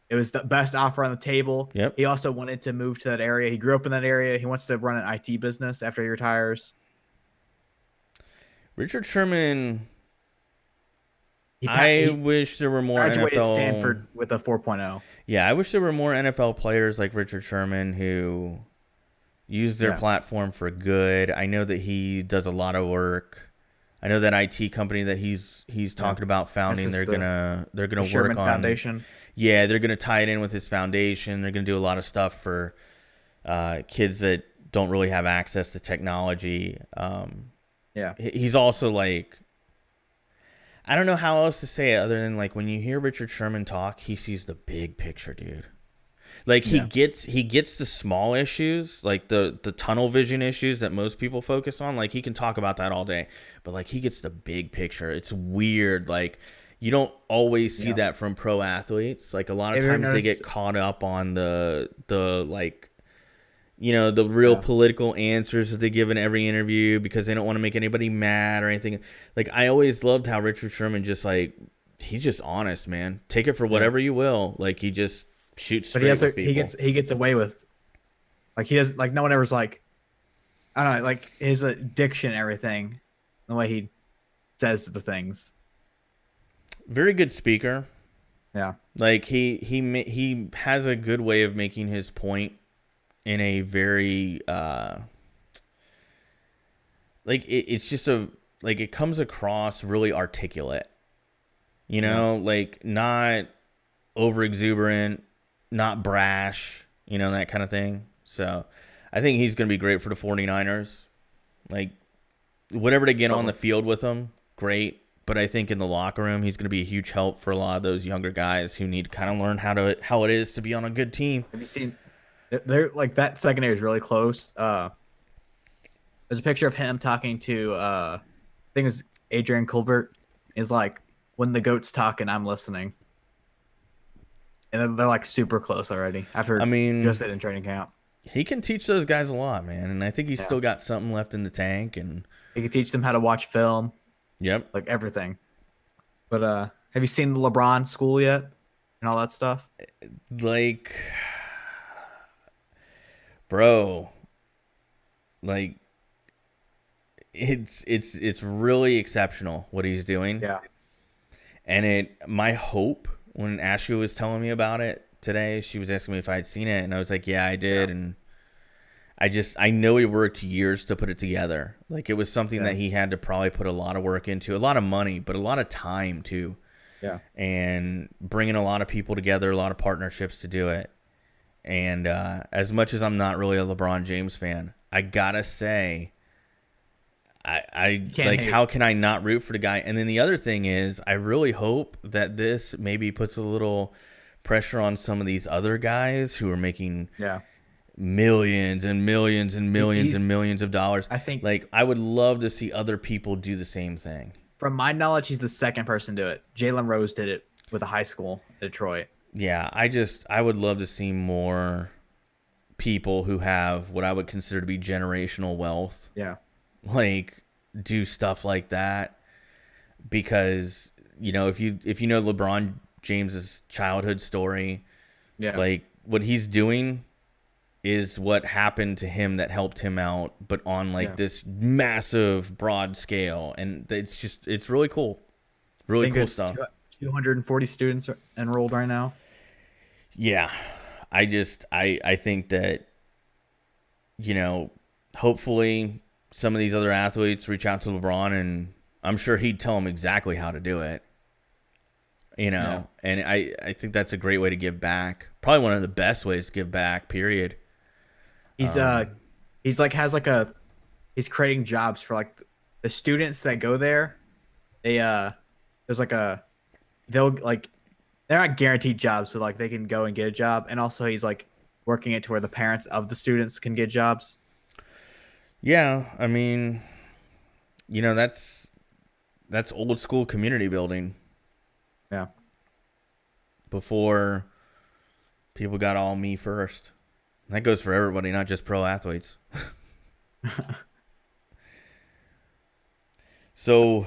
It was the best offer on the table. Yep. He also wanted to move to that area. He grew up in that area. He wants to run an IT business after he retires. Richard Sherman, I wish there were more graduated NFL. Stanford with a 4.0. Yeah, I wish there were more NFL players like Richard Sherman who use their platform for good. I know that he does a lot of work. I know that IT company that he's talking about founding. They're gonna work Sherman on Foundation. Yeah, they're gonna tie it in with his foundation. They're gonna do a lot of stuff for kids that don't really have access to technology. He's also like, I don't know how else to say it other than like when you hear Richard Sherman talk, he sees the big picture, dude. Like he gets the small issues, like the tunnel vision issues that most people focus on. Like he can talk about that all day, but like he gets the big picture. It's weird. Like you don't always see that from pro athletes. Like a lot of times they get caught up on the like, the real political answers that they give in every interview because they don't want to make anybody mad or anything. Like I always loved how Richard Sherman just like, he's just honest, man. Take it for whatever you will. Like he just shoots straight with people. He gets away with, like he does, like no one ever's like, I don't know, like his diction and everything, the way he says the things. Very good speaker. Yeah. Like he has a good way of making his point in a very like it's just like it comes across really articulate. Like not over exuberant, not brash, that kind of thing. So I think he's going to be great for the 49ers. Like whatever they get on the field with him, great. But I think in the locker room, he's going to be a huge help for a lot of those younger guys who need to kind of learn how it is to be on a good team. Have you seen? They're like that secondary is really close. There's a picture of him talking to I think it was Adrian Colbert. Is like, when the goat's talking, I'm listening. And they're like super close already after just in training camp. He can teach those guys a lot, man, and I think he's still got something left in the tank. And he can teach them how to watch film. Yep, like everything. But have you seen the LeBron school yet and all that stuff? Like, bro, like it's really exceptional what he's doing. Yeah, and my hope. When Ashley was telling me about it today, she was asking me if I had seen it, and I was like, yeah, I did. And I know he worked years to put it together. Like it was something that he had to probably put a lot of work into, a lot of money, but a lot of time too. Yeah. And bringing a lot of people together, a lot of partnerships to do it. And as much as I'm not really a LeBron James fan, I gotta say, I like, how can I not root for the guy? And then the other thing is, I really hope that this maybe puts a little pressure on some of these other guys who are making millions and millions and millions and millions of dollars. I think, like, I would love to see other people do the same thing. from my knowledge, he's the second person to do it. Jalen Rose did it with a high school in Detroit. Yeah, I would love to see more people who have what I would consider to be generational wealth. Yeah. Like, do stuff like that, because if you know LeBron James's childhood story, Yeah. like, what he's doing is what happened to him that helped him out, but on this massive broad scale, and it's really cool. Really cool stuff. 240 students are enrolled right now. Yeah. I think that, hopefully some of these other athletes reach out to LeBron, and I'm sure he'd tell them exactly how to do it. Yeah. And I think that's a great way to give back. Probably one of the best ways to give back, period. He's creating jobs for like the students that go there. They're not guaranteed jobs, but like they can go and get a job. And also he's like working it to where the parents of the students can get jobs. Yeah, I mean, that's old school community building. Yeah. Before people got all me first. And that goes for everybody, not just pro athletes. So,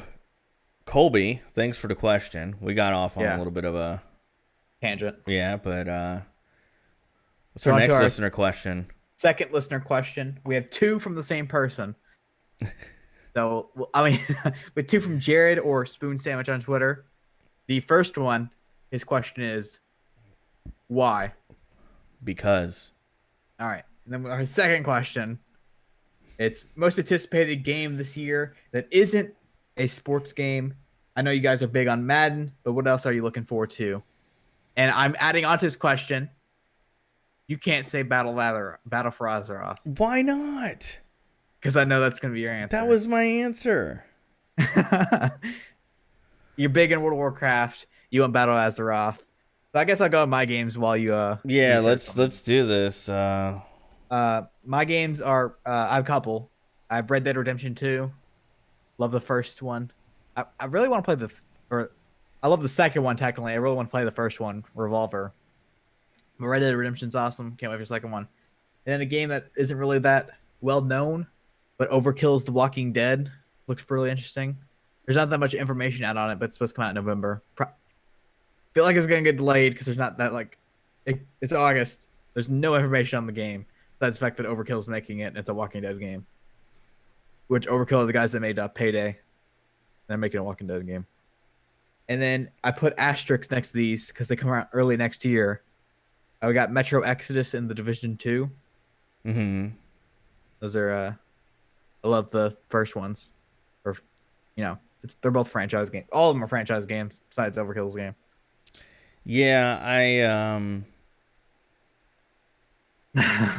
Colby, thanks for the question. We got off on a little bit of a tangent. Yeah, but what's our next listener question? Second listener question. We have two from the same person. So, with two from Jared or Spoon Sandwich on Twitter. The first one, his question is, why? Because. All right. And then our second question, it's most anticipated game this year that isn't a sports game. I know you guys are big on Madden, but what else are you looking forward to? And I'm adding on to this question. You can't say Battle for Azeroth. Why not? Because I know that's going to be your answer. That was my answer. You're big in World of Warcraft. You want Battle Azeroth. So I guess I'll go with my games while you. Yeah, let's do this. My games are I have a couple. I have Red Dead Redemption 2. Love the first one. I really want to play I love the second one technically. I really want to play the first one, Revolver. But Red Dead Redemption's awesome. Can't wait for the second one. And then a game that isn't really that well known, but Overkill's The Walking Dead looks really interesting. There's not that much information out on it, but it's supposed to come out in November. Feel like it's gonna get delayed because there's not that it's August. There's no information on the game. Besides the fact that Overkill's making it, and it's a Walking Dead game. Which Overkill are the guys that made Payday. They're making a Walking Dead game. And then I put asterisks next to these because they come out early next year. We got Metro Exodus and The Division 2. Mm-hmm. Those are I love the first ones. Or they're both franchise games. All of them are franchise games besides Overkill's game. Yeah, I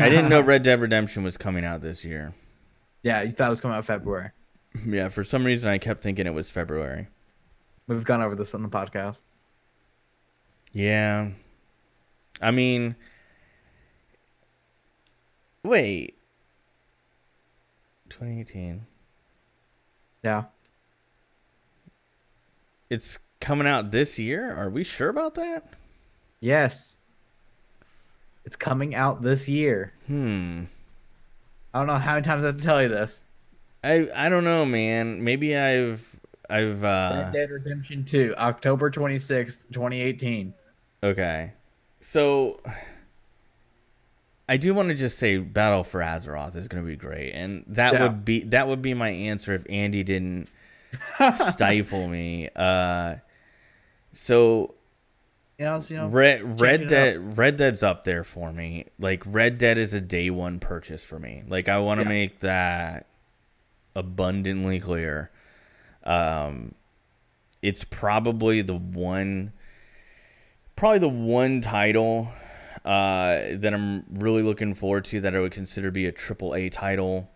didn't know Red Dead Redemption was coming out this year. Yeah, you thought it was coming out in February. Yeah, for some reason I kept thinking it was February. We've gone over this on the podcast. Yeah. I mean, wait. 2018. Yeah. It's coming out this year? Are we sure about that? Yes. It's coming out this year. I don't know how many times I have to tell you this. I don't know, man. Maybe I've Red Dead Redemption 2, October 26th, 2018. Okay. So I do want to just say Battle for Azeroth is going to be great, and that would be my answer if Andy didn't stifle me. So Red Dead's up there for me. Like, Red Dead is a day one purchase for me. Like, I want to make that abundantly clear. It's probably the one title that I'm really looking forward to that I would consider to be a AAA title.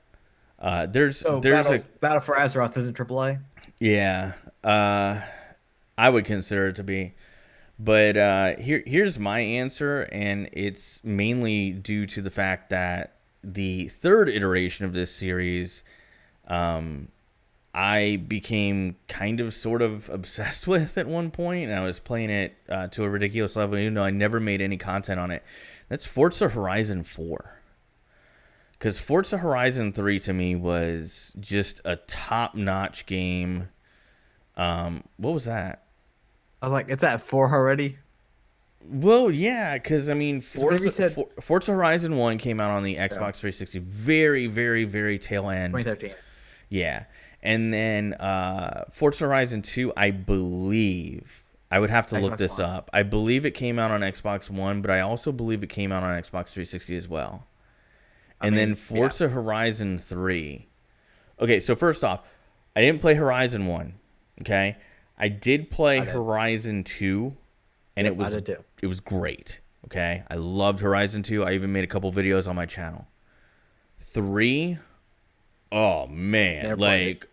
Battle for Azeroth isn't AAA. Yeah, I would consider it to be, But here's my answer, and it's mainly due to the fact that the third iteration of this series, I became kind of sort of obsessed with at one point, and I was playing it to a ridiculous level, even though I never made any content on it. That's Forza Horizon 4. Because Forza Horizon 3 to me was just a top-notch game. What was that? I was like, it's at 4 already. Well, yeah, because I mean, Forza Horizon 1 came out on the Xbox 360, very, very, very tail end. 2013. Yeah, and then Forza Horizon 2, I believe, I would have to look this up. I believe it came out on Xbox One, but I also believe it came out on Xbox 360 as well. And then Forza Horizon 3. Okay, so first off, I didn't play Horizon 1, okay? I did play Horizon 2, and it was great, okay? I loved Horizon 2. I even made a couple videos on my channel. 3, oh, man. Like,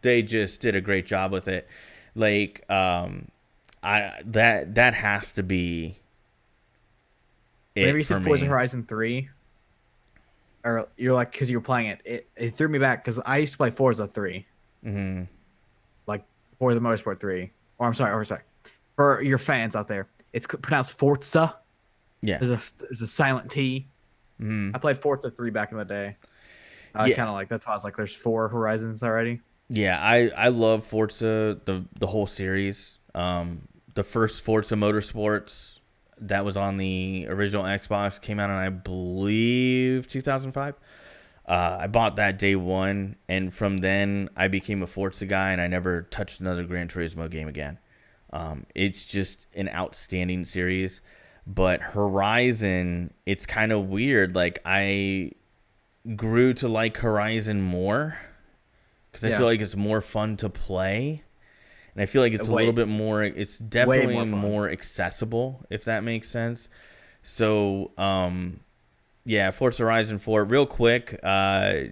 they just did a great job with it. Like, that has to be it. Whenever you said Forza me. Horizon 3, or you're like, because you were playing it, it threw me back because I used to play Forza 3. Mm-hmm. Like Forza Motorsport 3. Or I'm sorry. For your fans out there, it's pronounced Forza. Yeah. There's a silent T. Mm-hmm. I played Forza 3 back in the day. I kind of like, that's why I was like, there's 4 Horizons already. Yeah, I love Forza, the whole series. The first Forza Motorsports that was on the original Xbox came out in, I believe, 2005. I bought that day one, and from then I became a Forza guy, and I never touched another Gran Turismo game again. It's just an outstanding series. But Horizon, it's kind of weird. Like, I grew to like Horizon more because I feel like it's more fun to play, and I feel like it's a little bit more, it's definitely more accessible, if that makes sense. So yeah, Forza Horizon 4 real quick,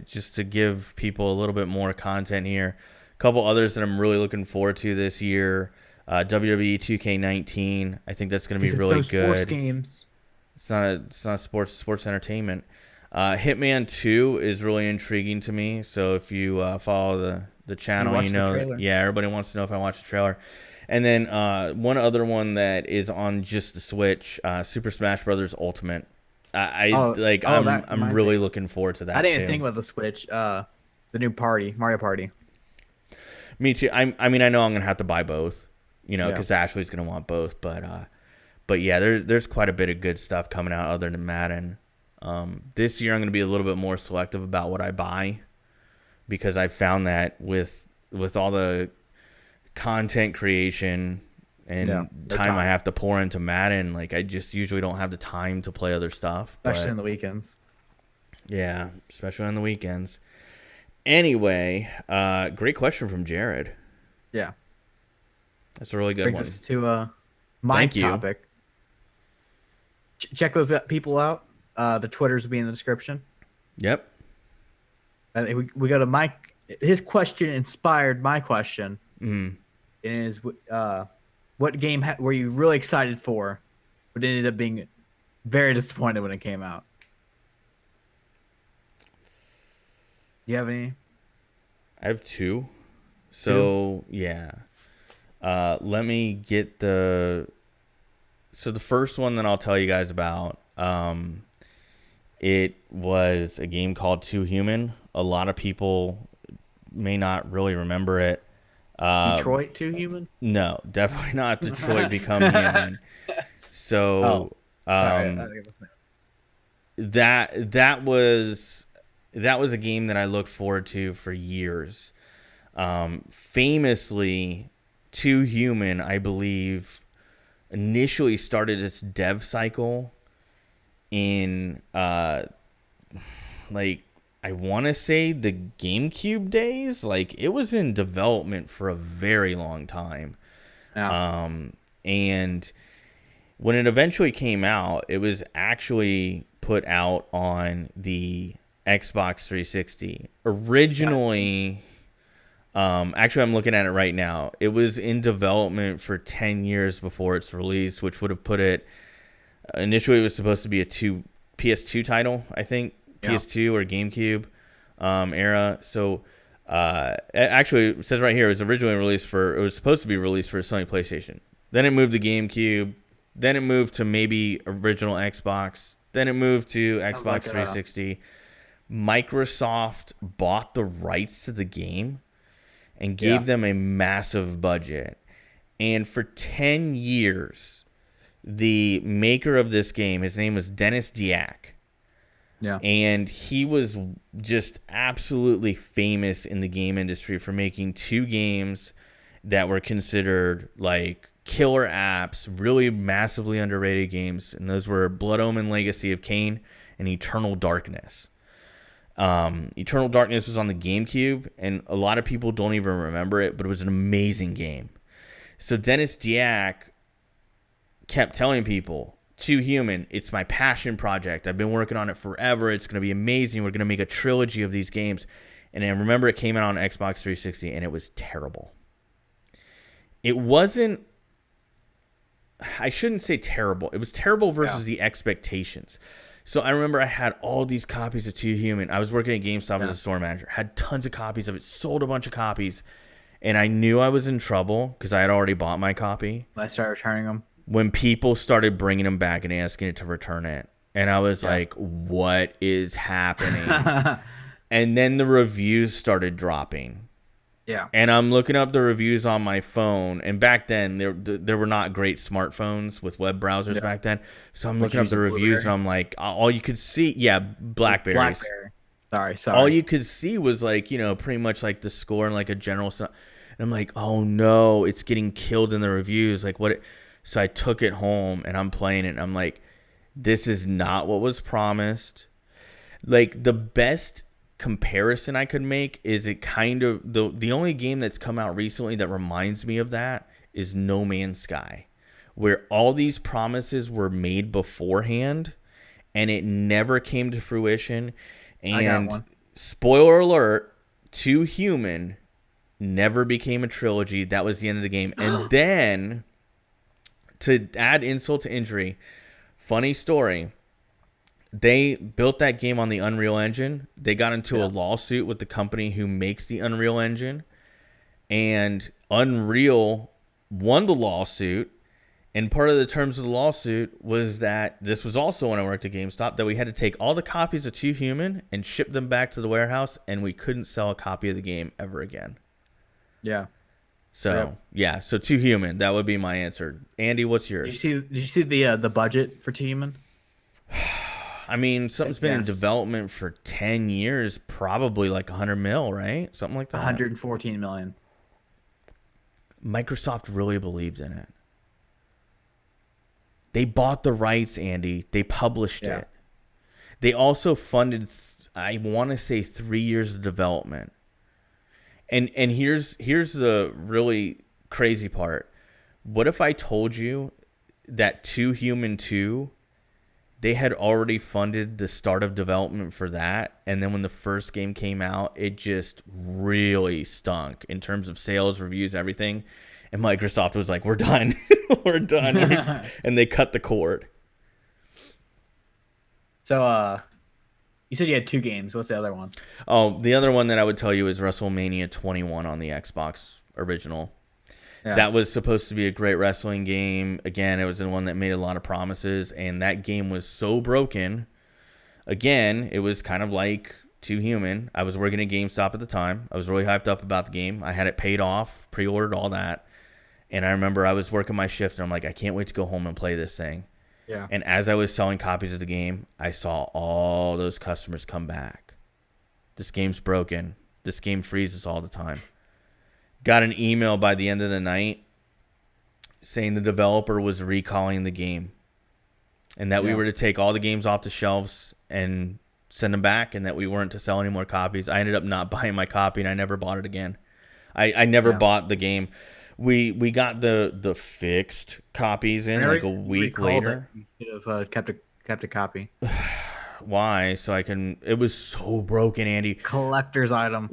just to give people a little bit more content here. A couple others that I'm really looking forward to this year. WWE 2K19, I think that's going to be really good. Sports games. It's not sports entertainment. Hitman 2 is really intriguing to me. So if you follow the channel, you know, yeah, everybody wants to know if I watch the trailer. And then one other one that is on just the Switch, Super Smash Brothers Ultimate. I'm really looking forward to that. I didn't even think about the Switch. The new Mario Party. Me too. I mean, I know I'm gonna have to buy both, you know, because Ashley's gonna want both. But yeah, there's quite a bit of good stuff coming out other than Madden. This year I'm gonna be a little bit more selective about what I buy, because I found that with all the content creation and time I have to pour into Madden, like I just usually don't have the time to play other stuff. Especially on the weekends. Yeah, especially on the weekends. Anyway, great question from Jared. Yeah. That's a really good one. Brings us to my topic. Check those people out. The Twitters will be in the description. Yep. We go to Mike. His question inspired my question. Mm-hmm. It is, what game were you really excited for, but ended up being very disappointed when it came out? You have any? I have 2. So, yeah. Let me get the first one that I'll tell you guys about, it was a game called Too Human. A lot of people may not really remember it. Detroit Too Human? No, definitely not Detroit Become Human. So, that was a game that I looked forward to for years. Famously, Too Human, I believe, initially started its dev cycle in I want to say the GameCube days. Like, it was in development for a very long time. Yeah. And when it eventually came out, it was actually put out on the Xbox 360. Originally, Actually, I'm looking at it right now. It was in development for 10 years before its release, which would have put it. Initially, it was supposed to be a PS2 title, I think, Yeah. PS2 or GameCube era. So, actually, it says right here, it was supposed to be released for Sony PlayStation. Then it moved to GameCube. Then it moved to maybe original Xbox. Then it moved to Xbox 360. Microsoft bought the rights to the game and gave them a massive budget. And for 10 years, the maker of this game, his name was Dennis Diak. Yeah. And he was just absolutely famous in the game industry for making 2 games that were considered like killer apps, really massively underrated games. And those were Blood Omen Legacy of Kain and Eternal Darkness. Eternal Darkness was on the GameCube, and a lot of people don't even remember it, but it was an amazing game. So Dennis Diak kept telling people, Too Human, it's my passion project. I've been working on it forever. It's going to be amazing. We're going to make a trilogy of these games. And I remember it came out on Xbox 360, and it was terrible. It wasn't, I shouldn't say terrible. It was terrible versus the expectations. So I remember I had all these copies of Too Human. I was working at GameStop as a store manager. Had tons of copies of it. Sold a bunch of copies. And I knew I was in trouble because I had already bought my copy. I started returning them. When people started bringing them back and asking it to return it. And I was like, what is happening? And then the reviews started dropping. Yeah. And I'm looking up the reviews on my phone. And back then, there were not great smartphones with web browsers back then. So I'm looking up the reviews, and I'm like, all you could see, Blackberries. Sorry. All you could see was like, pretty much like the score and like a general stuff. And I'm like, oh no, it's getting killed in the reviews. Like what? So I took it home and I'm playing it. And I'm like, this is not what was promised. Like the best comparison I could make is it kind of the only game that's come out recently that reminds me of that is No Man's Sky, where all these promises were made beforehand and it never came to fruition. And I got one. Spoiler alert, Too Human never became a trilogy. That was the end of the game. And then to add insult to injury, funny story, they built that game on the Unreal Engine. They got into a lawsuit with the company who makes the Unreal Engine. And Unreal won the lawsuit. And part of the terms of the lawsuit was that, this was also when I worked at GameStop, that we had to take all the copies of Too Human and ship them back to the warehouse. And we couldn't sell a copy of the game ever again. Yeah. So, so Too Human. That would be my answer. Andy, what's yours? Did you see the budget for Too Human? I mean, something's been in development for 10 years, probably like 100 mil, right? Something like that. 114 million. Microsoft really believed in it. They bought the rights, Andy. They published it. They also funded, I want to say, 3 years of development. And here's the really crazy part. What if I told you that Too Human 2, they had already funded the start of development for that, and then when the first game came out, it just really stunk in terms of sales, reviews, everything. And Microsoft was like, we're done. We're done. And they cut the cord. So, you said you had 2 games. What's the other one? Oh, the other one that I would tell you is WrestleMania 21 on the Xbox original. Yeah. That was supposed to be a great wrestling game. Again, it was the one that made a lot of promises, and that game was so broken. Again, it was kind of like Too Human. I was working at GameStop at the time. I was really hyped up about the game. I had it paid off, pre-ordered, all that. And I remember I was working my shift, and I'm like, I can't wait to go home and play this thing. Yeah. And as I was selling copies of the game, I saw all those customers come back. This game's broken. This game freezes all the time. Got an email by the end of the night saying the developer was recalling the game and that we were to take all the games off the shelves and send them back, and that we weren't to sell any more copies. I ended up not buying my copy, and I never bought it again. I never bought the game. We got the fixed copies in like a week later. You should have kept a copy. Why? So I can. It was so broken, Andy. Collector's item.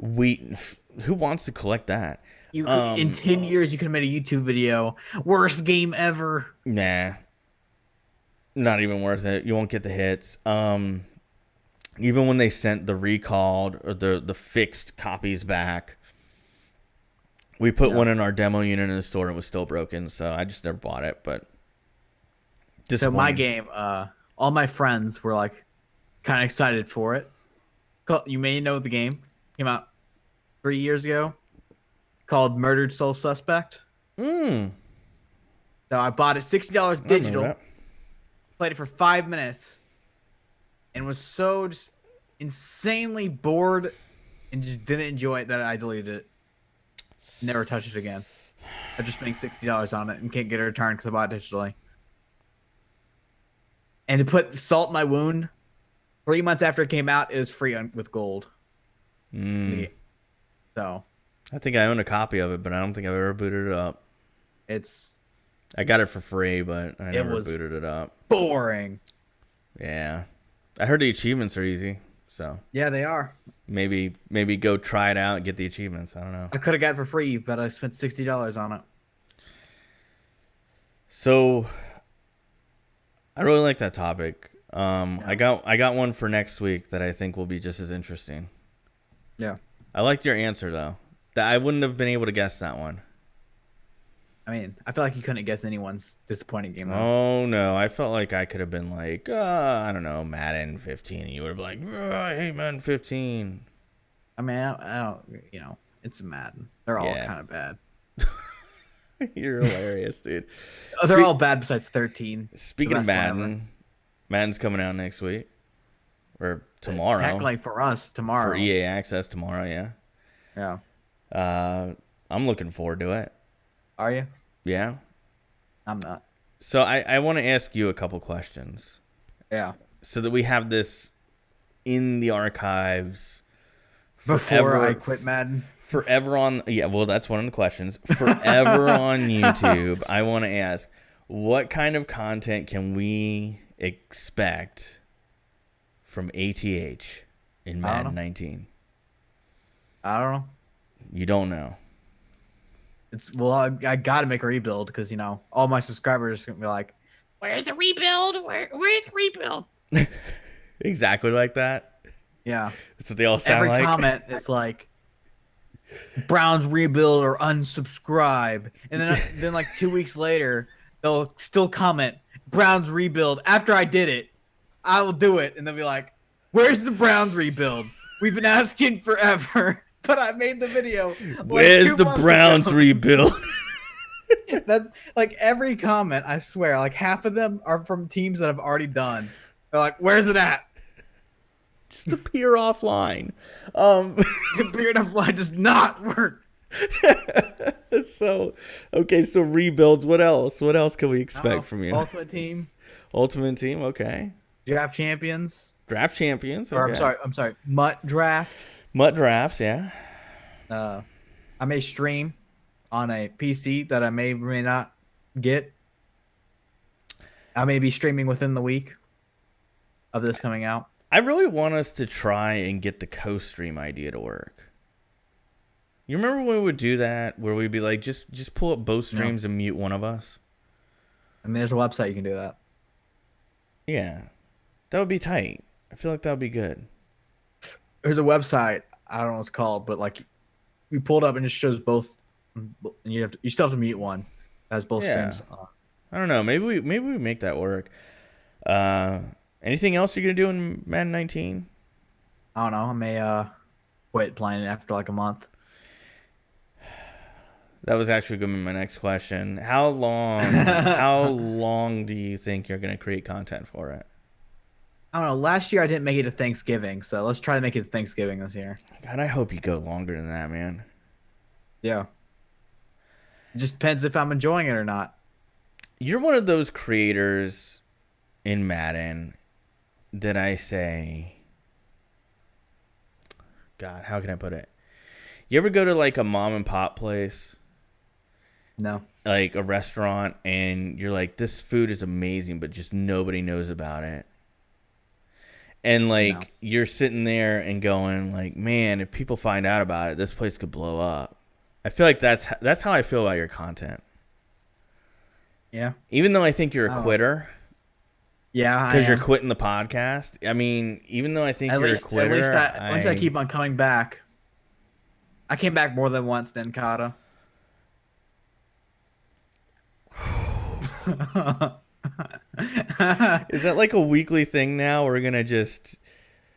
Who wants to collect that? You in 10 years you could have made a YouTube video. Worst game ever. Nah. Not even worth it. You won't get the hits. Even when they sent the recalled or the fixed copies back, we put one in our demo unit in the store and it was still broken, so I just never bought it. But so my game, all my friends were like kind of excited for it. You may know the game. Came out 3 years ago. Called Murdered Soul Suspect. So I bought it $60 digital. Played it for 5 minutes. And was so just insanely bored and just didn't enjoy it that I deleted it. Never touched it again. I just spent $60 on it and can't get a return because I bought it digitally. And to put salt in my wound, 3 months after it came out, it was free with gold. So I think I own a copy of it, but I don't think I've ever booted it up. I got it for free, but I never booted it up. Boring. Yeah. I heard the achievements are easy, so. Yeah, they are. Maybe go try it out and get the achievements. I don't know. I could have got it for free, but I spent $60 on it. So I really like that topic. I got one for next week that I think will be just as interesting. Yeah. I liked your answer though. That I wouldn't have been able to guess that one. I mean, I feel like you couldn't guess anyone's disappointing game. Oh no, I felt like I could have been like, I don't know, Madden 15, and you would have been like, I hate Madden 15. I mean, I don't, it's Madden. They're all kind of bad. You're hilarious, dude. They're all bad besides 13. Speaking of Madden, Madden's coming out next week or tomorrow. Technically for us, tomorrow. For EA Access tomorrow, yeah. Yeah. I'm looking forward to it. Are you? Yeah. I'm not. So I want to ask you a couple questions. Yeah. So that we have this in the archives. Before I quit Madden. Forever on. Yeah, well, that's one of the questions. Forever on YouTube. I want to ask, what kind of content can we expect from ATH in Madden 19? I don't know. You don't know. I got to make a rebuild because, all my subscribers are going to be like, where's the rebuild? Where's the rebuild? Exactly like that. Yeah. That's what they all sound like. Every comment is like, Browns rebuild or unsubscribe. And then like 2 weeks later, they'll still comment, Browns rebuild. After I did it, I will do it. And they'll be like, where's the Browns rebuild? We've been asking forever. But I made the video. Where's the Browns rebuild? That's like every comment, I swear. Like half of them are from teams that I've already done. They're like, where's it at? Just appear offline. Appear offline does not work. So rebuilds. What else? What else can we expect from you? Ultimate Team. Ultimate Team, okay. Draft Champions. Draft Champions, okay. Or I'm sorry. Mutt Draft. Mutt Drafts, yeah. I may stream on a PC that I may or may not get. I may be streaming within the week of this coming out. I really want us to try and get the co-stream idea to work. You remember when we would do that, where we'd be like, just pull up both streams and mute one of us? I mean, there's a website you can do that. Yeah. That would be tight. I feel like that would be good. There's a website, I don't know what it's called, but like we pulled up and it shows both. You still have to mute one that has both streams on. I don't know. Maybe we make that work. Anything else you're gonna do in Madden 19? I don't know. I may quit playing it after like a month. That was actually going to be my next question. How long do you think you're gonna create content for it? I don't know. Last year I didn't make it to Thanksgiving, so let's try to make it to Thanksgiving this year. God, I hope you go longer than that, man. Yeah. It just depends if I'm enjoying it or not. You're one of those creators in Madden that I say, God, how can I put it? You ever go to like a mom and pop place? No. Like a restaurant, and you're like, this food is amazing, but just nobody knows about it. And No. you're sitting there and going like, man, if people find out about it, this place could blow up. I feel like that's how I feel about your content. Yeah. Even though I think you're a I don't know. quitter Yeah, I because you're am. quitting the podcast. I mean, even though I think At you're a least, quitter, at least I keep on coming back. I came back more than once, Ninkata. is that like a weekly thing now? We're gonna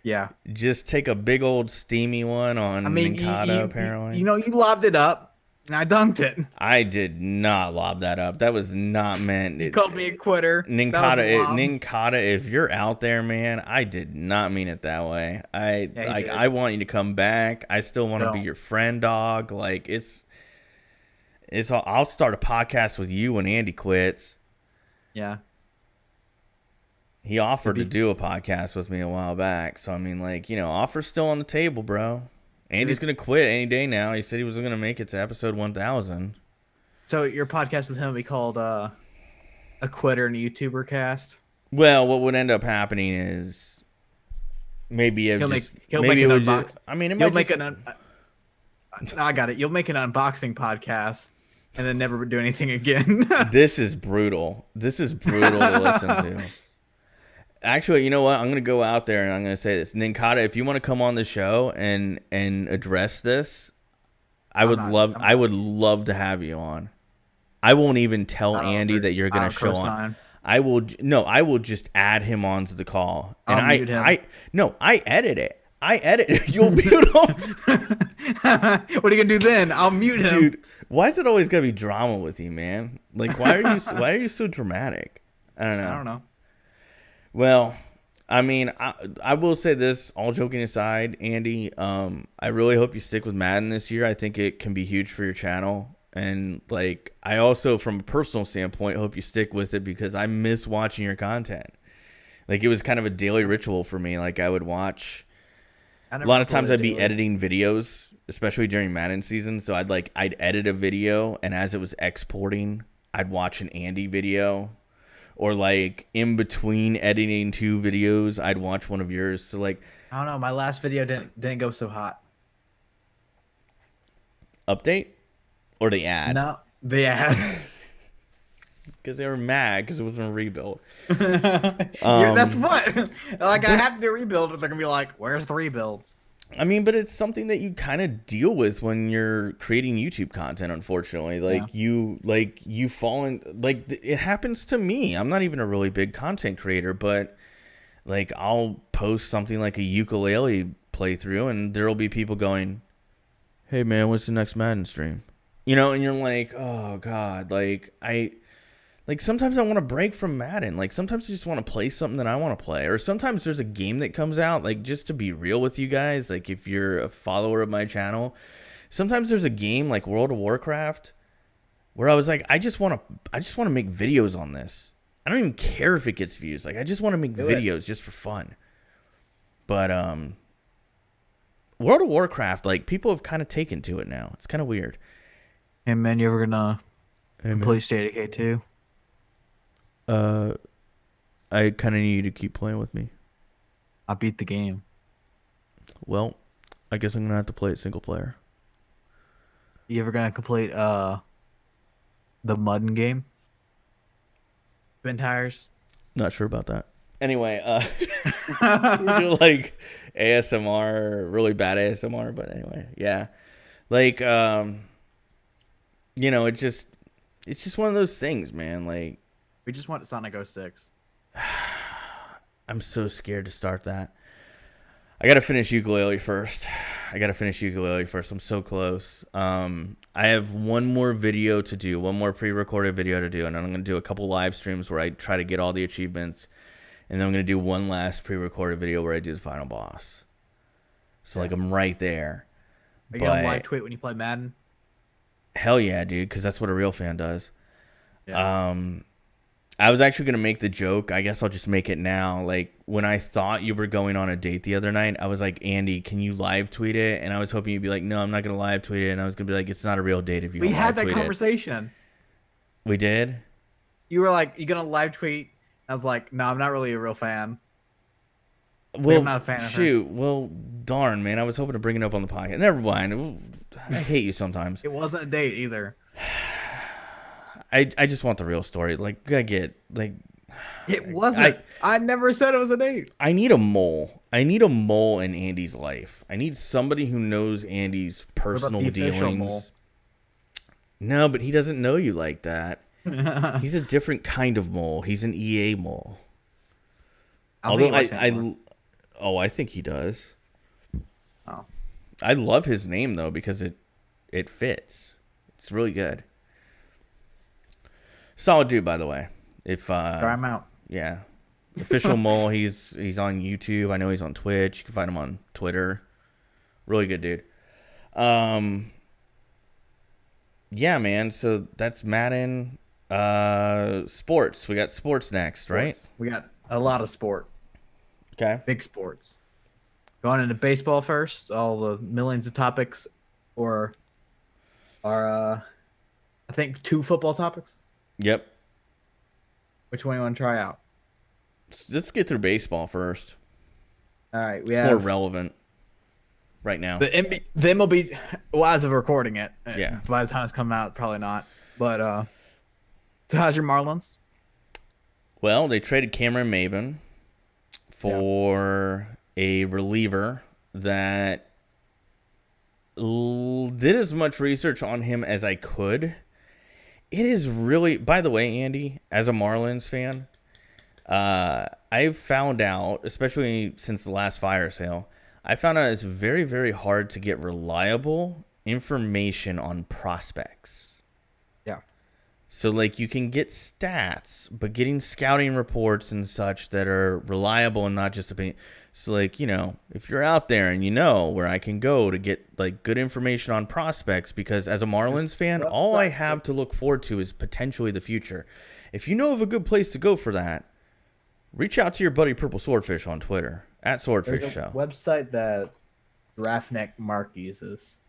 Yeah. just take a big old steamy one on I mean, Ninkata, apparently. you lobbed it up, and I dunked it. I did not lob that up. That was not meant. You called me a quitter. That was a lob. Ninkata, if you're out there, man, I did not mean it that way. Yeah, you did. I want you to come back. I still want to be No. your friend, dog. Like it's I'll start a podcast with you when Andy quits. Yeah. He offered to do a podcast with me a while back. So I mean, offer's still on the table, bro. Andy's gonna quit any day now. He said he was gonna make it to episode 1000. So your podcast with him would be called a quitter and a YouTuber cast. Well, what would end up happening is maybe it He'll just make an maybe it would unbox. just. I mean, it You'll might make just, an. I got it. You'll make an unboxing podcast, and then never do anything again. This is brutal. This is brutal to listen to. Actually, you know what? I'm gonna go out there and I'm gonna say this, Ninkata. If you want to come on the show and address this, I would love to have you on. I won't even tell Andy that you're gonna show on. I will just add him onto the call, and I'll mute him. I edit it. I edit it. You'll mute him. What are you gonna do then? I'll mute him. Dude, why is it always gotta be drama with you, man? Like, why are you so dramatic? I don't know. Well, I mean, I will say this, all joking aside, Andy, I really hope you stick with Madden this year. I think it can be huge for your channel. And, I also, from a personal standpoint, hope you stick with it because I miss watching your content. It was kind of a daily ritual for me. I would watch. A lot of times I'd be editing videos, especially during Madden season. So I'd edit a video, and as it was exporting, I'd watch an Andy video. Or in between editing 2 videos, I'd watch one of yours. So I don't know. My last video didn't go so hot. Update or the ad? No, the ad. Because they were mad because it wasn't a rebuild. That's what. I have to do a rebuild. They're gonna be like, "Where's the rebuild?" I mean, but it's something that you kind of deal with when you're creating YouTube content, unfortunately. You fall in, it happens to me. I'm not even a really big content creator, but I'll post something like a ukulele playthrough and there'll be people going, "Hey man, what's the next Madden stream?" And you're like, "Oh God." Sometimes I want to break from Madden. Sometimes I just want to play something that I want to play. Or sometimes there's a game that comes out, just to be real with you guys, if you're a follower of my channel, sometimes there's a game like World of Warcraft where I was like, I just want to make videos on this. I don't even care if it gets views. I just want to make videos just for fun. But World of Warcraft, people have kind of taken to it now. It's kind of weird. Hey man, you ever gonna play State of K2? I kind of need you to keep playing with me. I beat the game. Well, I guess I'm gonna have to play it single player. You ever gonna complete the Madden game? Spin tires? Not sure about that. Anyway, we do ASMR, really bad ASMR, but anyway, yeah. It's just one of those things, man. We just want Sonic 06. I'm so scared to start that. I gotta finish ukulele first. I'm so close. I have one more video to do, one more pre-recorded video to do, and I'm gonna do a couple live streams where I try to get all the achievements, and then I'm gonna do one last pre-recorded video where I do the final boss. So I'm right there. Are you gonna live tweet when you play Madden? Hell yeah, dude, because that's what a real fan does. Yeah. I was actually going to make the joke. I guess I'll just make it now. When I thought you were going on a date the other night, I was like, "Andy, can you live tweet it?" And I was hoping you'd be like, "No, I'm not going to live tweet it." And I was going to be like, "It's not a real date if you." We had that conversation. We did? You were like, "You going to live tweet?" I was like, "No, I'm not really a real fan." Well, I'm not a fan of her. shoot. Well, darn, man. I was hoping to bring it up on the podcast. Never mind. I hate you sometimes. It wasn't a date either. I just want the real story. Like, I get, like... It wasn't. I never said it was a date. I need a mole. I need a mole in Andy's life. I need somebody who knows Andy's personal the official mole? dealings. No, but he doesn't know you like that. He's a different kind of mole. He's an EA mole. Although I think he does. Oh. I love his name though because it fits. It's really good. Solid dude, by the way. If Try him out. Yeah. Official mole, he's on YouTube. I know he's on Twitch. You can find him on Twitter. Really good dude. Yeah, man. So that's Madden. Sports. We got sports next, right? We got a lot of sport. Okay. Big sports. Going into baseball first. All the millions of topics, or are I think 2 football topics. Yep. Which one you want to try out? Let's get through baseball first. All right, It's more relevant right now. The MLB. Well, as of recording it, Yeah. By the time it's coming out, probably not. But so how's your Marlins? Well, they traded Cameron Maben for a reliever that did as much research on him as I could. It is really, by the way, Andy, as a Marlins fan, I've found out, especially since the last fire sale, I found out it's very, very hard to get reliable information on prospects. Yeah. So, like, you can get stats, but getting scouting reports and such that are reliable and not just opinion. So, like, you know, if you're out there and you know where I can go to get, like, good information on prospects, because as a Marlins fan, all I have to look forward to is potentially the future. If you know of a good place to go for that, reach out to your buddy Purple Swordfish on Twitter, at Swordfish There's a Show. website that Draftneck Mark uses.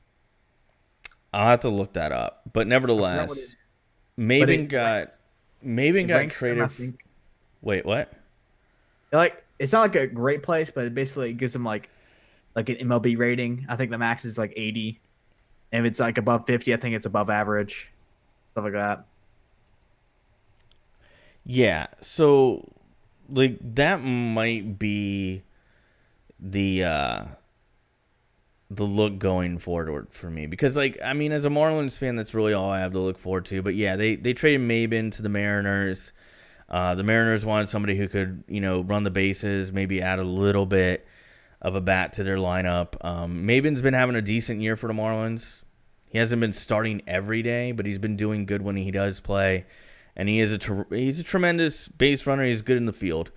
I'll have to look that up. But nevertheless, Maben got traded. Wait, what? Like, it's not like a great place, but it basically gives them like an MLB rating. I think the max is like 80. And if it's like above 50, I think it's above average. Stuff like that. Yeah, so like that might be the look going forward for me, because, like, I mean, as a Marlins fan, that's really all I have to look forward to. But yeah, they traded Maben to the Mariners. The Mariners wanted somebody who could, you know, run the bases, maybe add a little bit of a bat to their lineup. Maben's been having a decent year for the Marlins. He hasn't been starting every day, but he's been doing good when he does play. And he's a tremendous base runner. He's good in the field.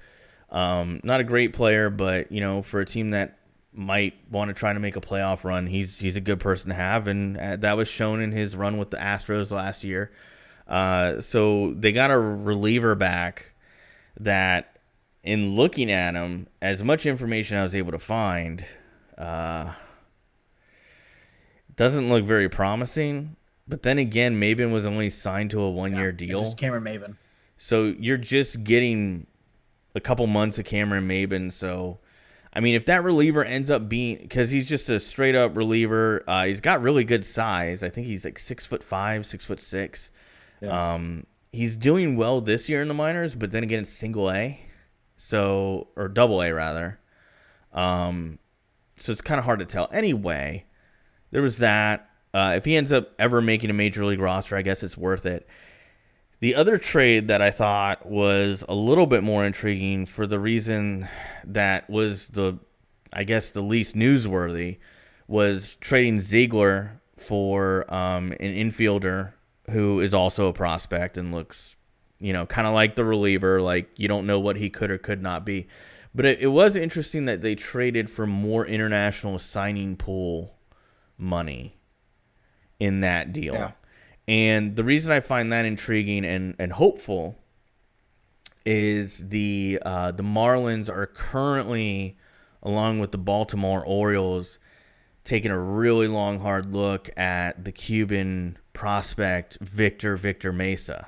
Not a great player, but, you know, for a team that might want to try to make a playoff run, he's a good person to have, and that was shown in his run with the Astros last year. So they got a reliever back that, in looking at him, as much information I was able to find, doesn't look very promising. But then again, Maben was only signed to a one-year deal. Just Cameron Maben. So you're just getting a couple months of Cameron Maben. So, I mean, if that reliever ends up being, because he's just a straight-up reliever, he's got really good size. I think he's like 6'5", 6'6". Yeah. He's doing well this year in the minors, but then again, it's single A, or double A rather. So it's kind of hard to tell. Anyway, there was that. If he ends up ever making a major league roster, I guess it's worth it. The other trade that I thought was a little bit more intriguing, for the reason that was I guess the least newsworthy, was trading Ziegler for an infielder who is also a prospect and looks, you know, kind of like the reliever. Like, you don't know what he could or could not be. But it was interesting that they traded for more international signing pool money in that deal. Yeah. And the reason I find that intriguing and hopeful is the Marlins are currently, along with the Baltimore Orioles, taking a really long, hard look at the Cuban prospect Victor Mesa.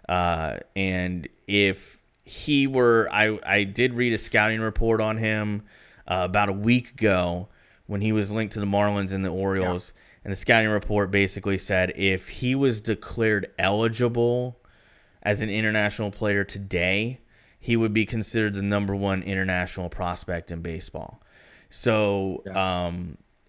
And if I did read a scouting report on him about a week ago when he was linked to the Marlins and the Orioles. Yeah. And the scouting report basically said if he was declared eligible as an international player today, he would be considered the #1 international prospect in baseball. So,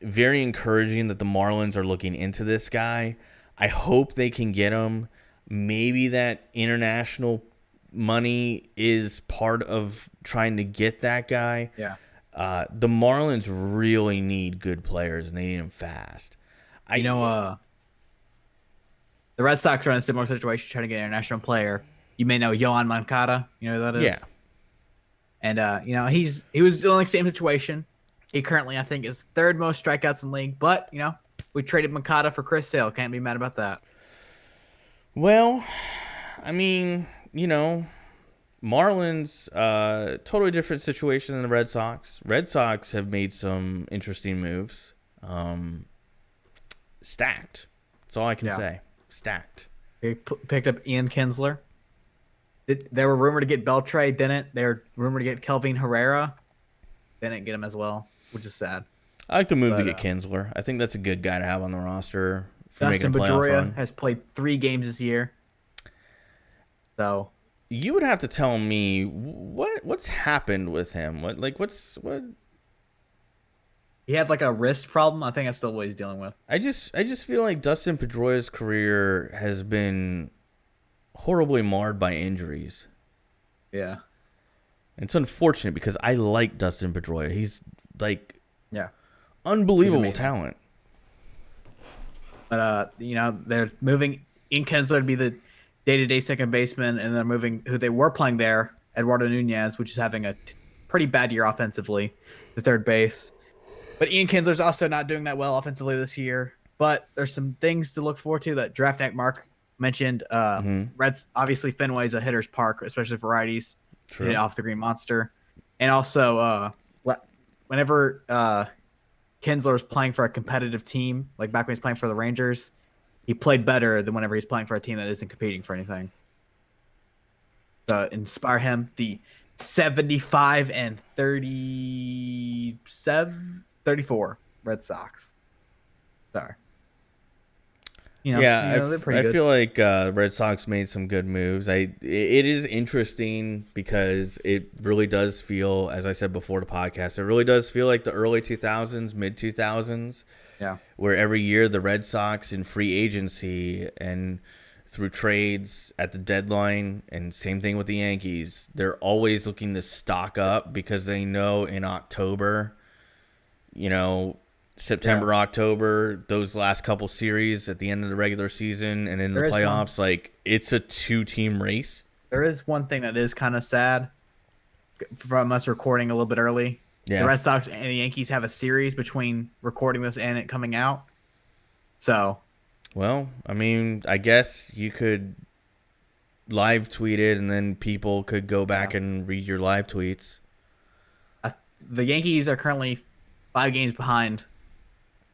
very encouraging that the Marlins are looking into this guy. I hope they can get him. Maybe that international money is part of trying to get that guy. Yeah. The Marlins really need good players, and they need them fast. The Red Sox are in a similar situation trying to get an international player. You may know Yohan Moncada. You know who that is? Yeah. And, he was in the same situation. He currently, I think, is 3rd most strikeouts in the league. But, we traded Moncada for Chris Sale. Can't be mad about that. Well, I mean, Marlins, totally different situation than the Red Sox. Red Sox have made some interesting moves. Stacked. That's all I can say. Stacked. They picked up Ian Kinsler. They were rumored to get Beltre, didn't. They were rumored to get Kelvin Herrera. They didn't get him as well, which is sad. I like the move to get Kinsler. I think that's a good guy to have on the roster for Dustin making a playoff run. has played 3 games this year. So you would have to tell me what's happened with him. What? He had like a wrist problem. I think that's still what he's dealing with. I just feel like Dustin Pedroia's career has been horribly marred by injuries. Yeah. It's unfortunate because I like Dustin Pedroia. He's unbelievable talent. But they're moving Ian Kinsler to be the day-to-day second baseman, and they're moving who they were playing there, Eduardo Nunez, which is having a pretty bad year offensively, to third base. But Ian Kinsler's also not doing that well offensively this year. But there's some things to look forward to that Draft Night Mark mentioned. Reds, obviously Fenway's a hitter's park, especially for righties. True. Off the green monster. And also, whenever Kinsler's playing for a competitive team, like back when he's playing for the Rangers, he played better than whenever he's playing for a team that isn't competing for anything. Inspire him. The 75 and 34 Red Sox. Sorry. They're pretty good. I feel like the Red Sox made some good moves. It is interesting because it really does feel, as I said before the podcast, it really does feel like the early 2000s, mid 2000s. Yeah. Where every year the Red Sox in free agency and through trades at the deadline, and same thing with the Yankees, they're always looking to stock up because they know in October, September, October, those last couple series at the end of the regular season and in the playoffs, it's a 2-team race. There is one thing that is kind of sad from us recording a little bit early. Yeah. The Red Sox and the Yankees have a series between recording this and it coming out. So, well, I mean, I guess you could live tweet it and then people could go back and read your live tweets. The Yankees are currently 5 games behind.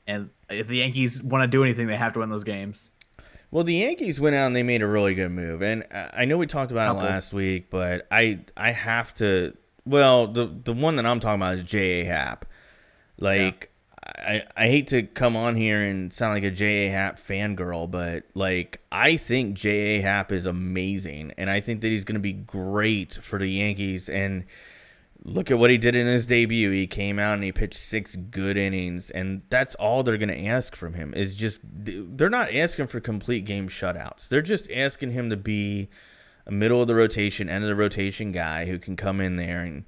And if the Yankees want to do anything, they have to win those games. Well, the Yankees went out and they made a really good move. And I know we talked about it last week, but I have to. Well, the one that I'm talking about is J.A. Happ. I hate to come on here and sound like a J.A. Happ fangirl, but I think J.A. Happ is amazing, and I think that he's going to be great for the Yankees. And look at what he did in his debut. He came out and he pitched 6 good innings, and that's all they're going to ask from him. Is just they're not asking for complete game shutouts. They're just asking him to be a middle of the rotation, end of the rotation guy who can come in there and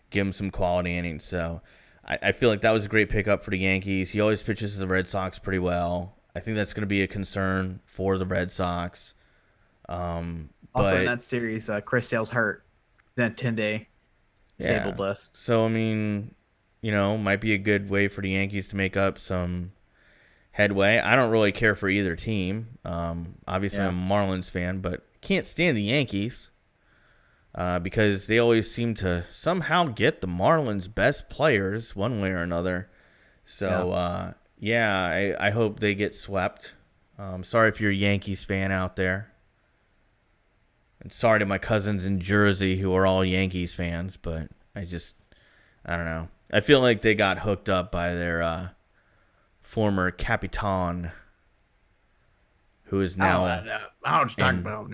give him some quality innings. So I feel like that was a great pickup for the Yankees. He always pitches the Red Sox pretty well. I think that's going to be a concern for the Red Sox. Also in that series, Chris Sale's hurt. That 10-day disabled list. So, I mean, might be a good way for the Yankees to make up some headway. I don't really care for either team. Obviously, I'm a Marlins fan, but can't stand the Yankees because they always seem to somehow get the Marlins' best players one way or another. So, I hope they get swept. Sorry if you're a Yankees fan out there. And sorry to my cousins in Jersey who are all Yankees fans, but I don't know. I feel like they got hooked up by their former Capitan, who is now I don't know what you're talking about.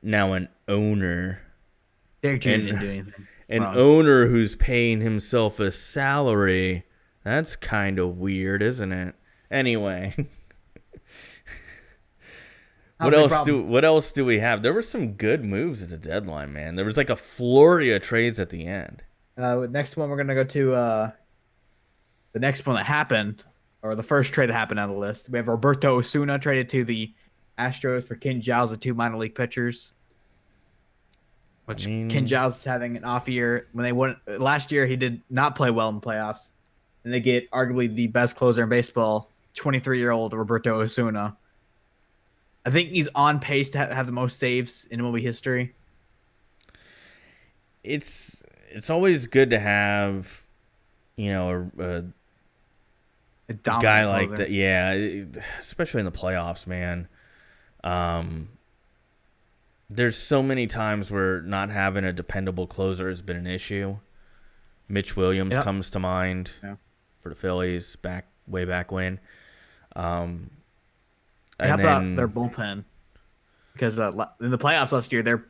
now an owner. Derek Jeter didn't do anything. An wrong. owner who's paying himself a salary. That's kind of weird, isn't it? Anyway. What else do we have? There were some good moves at the deadline, man. There was like a flurry of trades at the end. Next one we're gonna go to the next one that happened, or the first trade that happened on the list. We have Roberto Osuna traded to the Astros for Ken Giles, the 2 minor league pitchers. Ken Giles is having an off year. When they won last year, he did not play well in the playoffs, and they get arguably the best closer in baseball, 23-year-old Roberto Osuna. I think he's on pace to have the most saves in MLB history. It's always good to have, a guy like that. Yeah, especially in the playoffs, man. There's so many times where not having a dependable closer has been an issue. Mitch Williams comes to mind for the Phillies way back when. How about their bullpen? Because in the playoffs last year,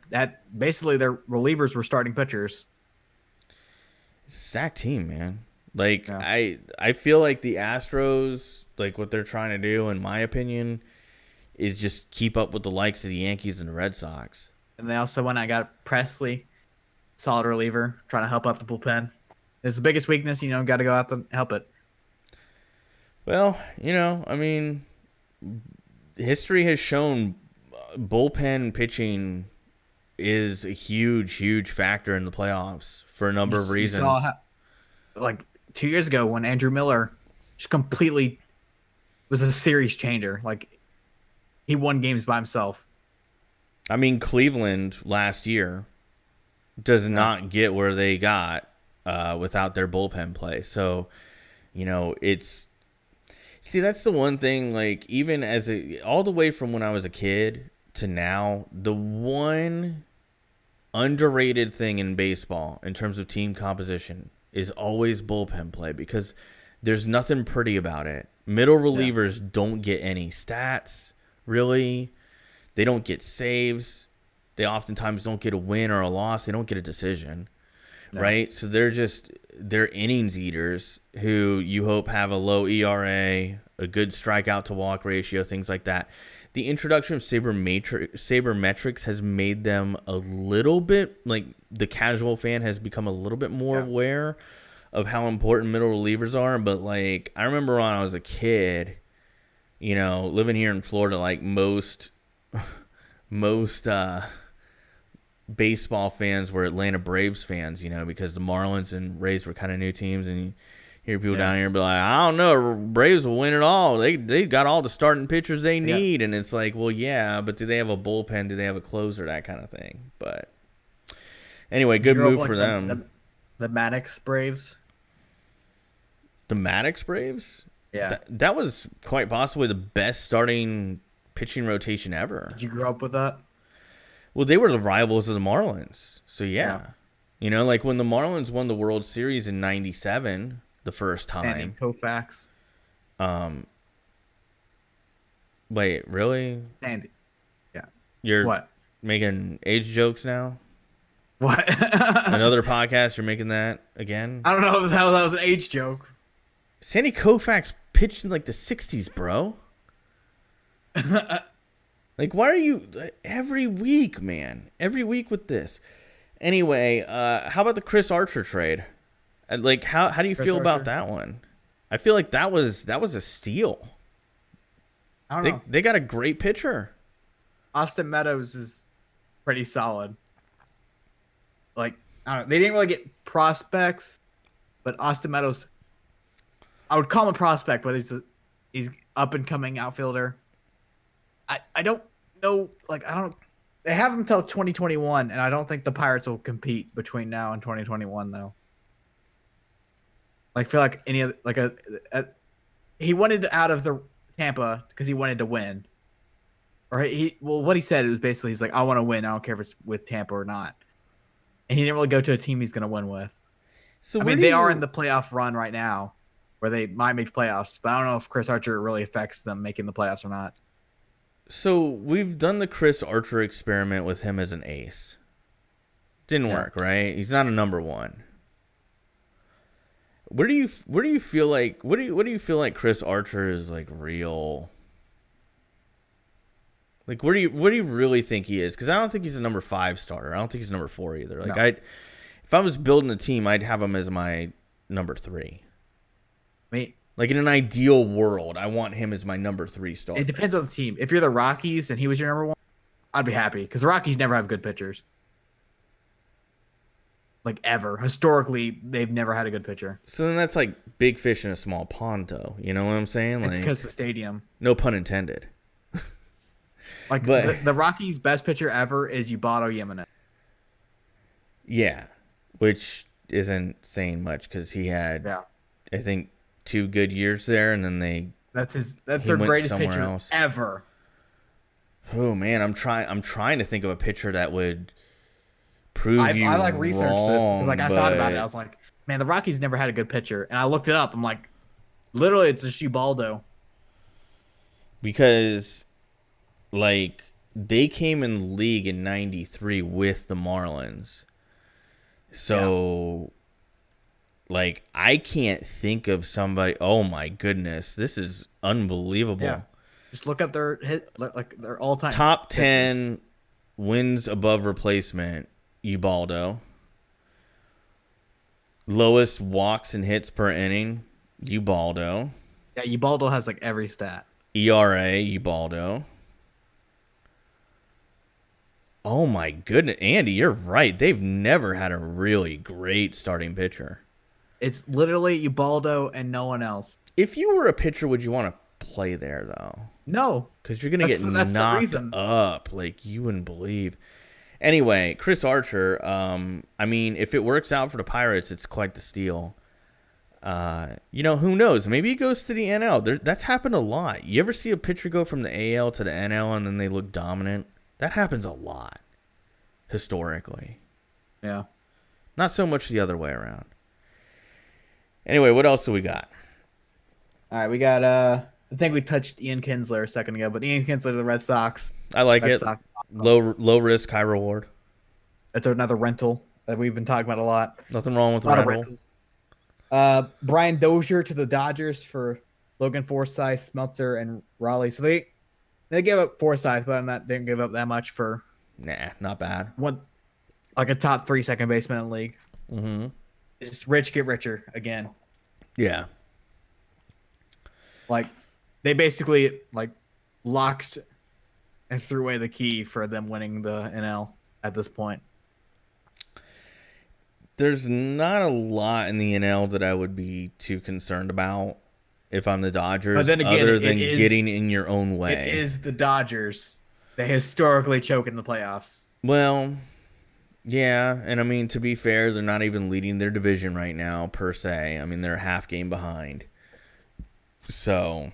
basically their relievers were starting pitchers. Stacked team, man. I feel like the Astros, like what they're trying to do, in my opinion, is just keep up with the likes of the Yankees and the Red Sox. And they also went and got Presley, solid reliever, trying to help out the bullpen. It's the biggest weakness, got to go out and help it. Well, history has shown bullpen pitching is a huge, huge factor in the playoffs for a number of reasons. You saw like 2 years ago when Andrew Miller just completely was a series changer. Like, he won games by himself. I mean, Cleveland last year does not get where they got without their bullpen play. So, it's... See, that's the one thing, like, even all the way from when I was a kid to now, the one underrated thing in baseball in terms of team composition is always bullpen play, because there's nothing pretty about it. Middle relievers don't get any stats, really. They don't get saves. They oftentimes don't get a win or a loss. They don't get a decision, right? So they're innings eaters who you hope have a low ERA, a good strikeout to walk ratio, things like that. The introduction of sabermetrics has made them a little bit, like, the casual fan has become a little bit more aware of how important middle relievers are. But, like, I remember when I was a kid, living here in Florida, like most baseball fans were Atlanta Braves fans, because the Marlins and Rays were kind of new teams, and you hear people down here be like, I don't know, Braves will win it all. They got all the starting pitchers they need, and it's like, well, yeah, but do they have a bullpen? Do they have a closer? That kind of thing. But anyway, good move for them. The Maddox Braves. The Maddox Braves? Yeah. That was quite possibly the best starting pitching rotation ever. Did you grow up with that? Well, they were the rivals of the Marlins. So, yeah. Like when the Marlins won the World Series in 97, the first time. And Koufax. Wait, really? Andy. Yeah. You're what? Making age jokes now? What? Another podcast, you're making that again? I don't know if that was an age joke. Sandy Koufax pitched in like the 60s, bro. Like, why are you every week, man? Every week with this. Anyway, how about the Chris Archer trade? Like, how do you feel about that one? I feel like that was a steal. I don't know. They got a great pitcher. Austin Meadows is pretty solid. Like, I don't know. They didn't really get prospects, but Austin Meadows, I would call him a prospect, but he's up and coming outfielder. I don't know. Like, they have him until 2021, and I don't think the Pirates will compete between now and 2021, though. Like, feel like any other, like he wanted out of the Tampa because he wanted to win, or what he said was basically he's like, I want to win. I don't care if it's with Tampa or not. And he didn't really go to a team he's going to win with. So I mean, they are in the playoff run right now, where they might make playoffs, but I don't know if Chris Archer really affects them making the playoffs or not. So we've done the Chris Archer experiment with him as an ace. Didn't work, right? He's not a number one. Where do you feel like what do you feel like Chris Archer is like real? Like where do you really think he is? Because I don't think he's a number 5 starter. I don't think he's number 4 either. Like if I was building a team, I'd have him as my number 3. Wait. Like in an ideal world, I want him as my number 3 starter. It depends on the team. If you're the Rockies and he was your number 1, I'd be happy because the Rockies never have good pitchers. Like ever. Historically, they've never had a good pitcher. So then that's like big fish in a small pond, though. You know what I'm saying? Like, it's because the stadium. No pun intended. Like the Rockies' best pitcher ever is Yubado Jimenez. Yeah, which isn't saying much because he had, I think, 2 good years there, and then that's their greatest pitcher ever. Oh man, I'm trying to think of a pitcher that would prove I like researched wrong, this because I thought about it. I was like, man, the Rockies never had a good pitcher, and I looked it up. I'm like, literally, it's just Ubaldo. Because, like, they came in the league in '93 with the Marlins, so. Like, I can't think of somebody. Oh my goodness, this is unbelievable. Yeah. Just look up their all-time top 10 wins above replacement. Ubaldo. Lowest walks and hits per inning. Ubaldo. Yeah, Ubaldo has like every stat. ERA. Ubaldo. Oh my goodness, Andy, you're right. They've never had a really great starting pitcher. It's literally Ubaldo and no one else. If you were a pitcher, would you want to play there, though? No. Because you're going to get knocked up like you wouldn't believe. Anyway, Chris Archer, I mean, if it works out for the Pirates, it's quite the steal. Who knows? Maybe he goes to the NL. That's happened a lot. You ever see a pitcher go from the AL to the NL and then they look dominant? That happens a lot, historically. Yeah. Not so much the other way around. Anyway, what else do we got? All right, we got I think we touched Ian Kinsler a second ago, but Ian Kinsler to the Red Sox. I like it. Sox, awesome. Low risk, high reward. That's another rental that we've been talking about a lot. Nothing wrong with the rental. Brian Dozier to the Dodgers for Logan Forsythe, Smeltzer, and Raleigh. So they gave up Forsythe, but they didn't give up that much for. Nah, not bad. Like a top 3 second baseman in the league. Mm-hmm. It's just rich get richer again. Yeah. Like they basically like locked and threw away the key for them winning the NL at this point. There's not a lot in the NL that I would be too concerned about if I'm the Dodgers, but then again, other than getting in your own way. It is the Dodgers. They historically choke in the playoffs. Well, yeah, and I mean, to be fair, they're not even leading their division right now, per se. I mean, they're a half game behind. So,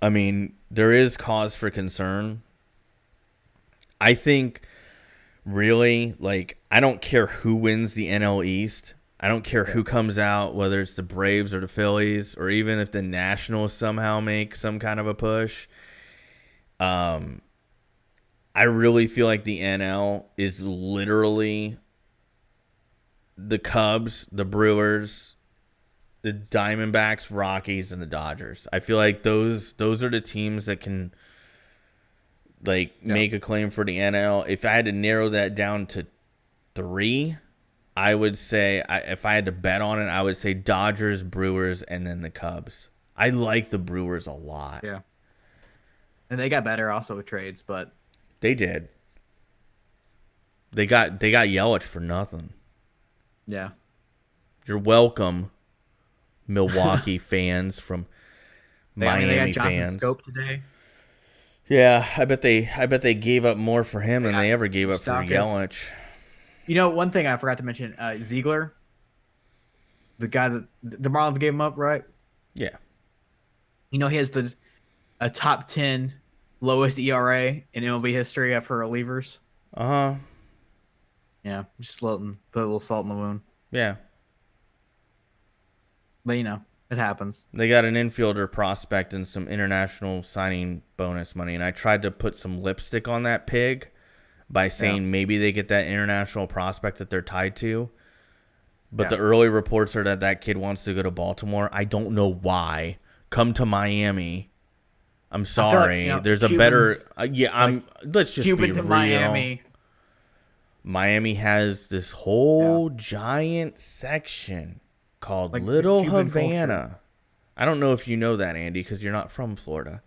I mean, there is cause for concern. I think, really, like, I don't care who wins the NL East. I don't care who comes out, whether it's the Braves or the Phillies, or even if the Nationals somehow make some kind of a push. I really feel like the NL is literally the Cubs, the Brewers, the Diamondbacks, Rockies, and the Dodgers. I feel like those are the teams that can make a claim for the NL. If I had to narrow that down to 3, I would say if I had to bet on it, I would say Dodgers, Brewers, and then the Cubs. I like the Brewers a lot. Yeah. And they got better also with trades, but they did. They got Yelich for nothing. Yeah. You're welcome, Milwaukee fans from Miami they got Jonathan fans. Scope today. Yeah, I bet they gave up more for him than they ever gave up for Yelich. You know, one thing I forgot to mention, Ziegler, the guy that the Marlins gave him up, right? Yeah. You know, he has a top 10 lowest ERA in MLB history after relievers. Uh-huh. Yeah, just put a little salt in the wound. Yeah. But it happens. They got an infielder prospect and some international signing bonus money, and I tried to put some lipstick on that pig by saying maybe they get that international prospect that they're tied to. But the early reports are that that kid wants to go to Baltimore. I don't know why. Come to Miami. I'm sorry. Like, there's Cubans, a better. Let's just Cuban be to real. Miami. Miami has this whole giant section called Like Little Cuban Havana. culture. I don't know if you know that, Andy, because you're not from Florida.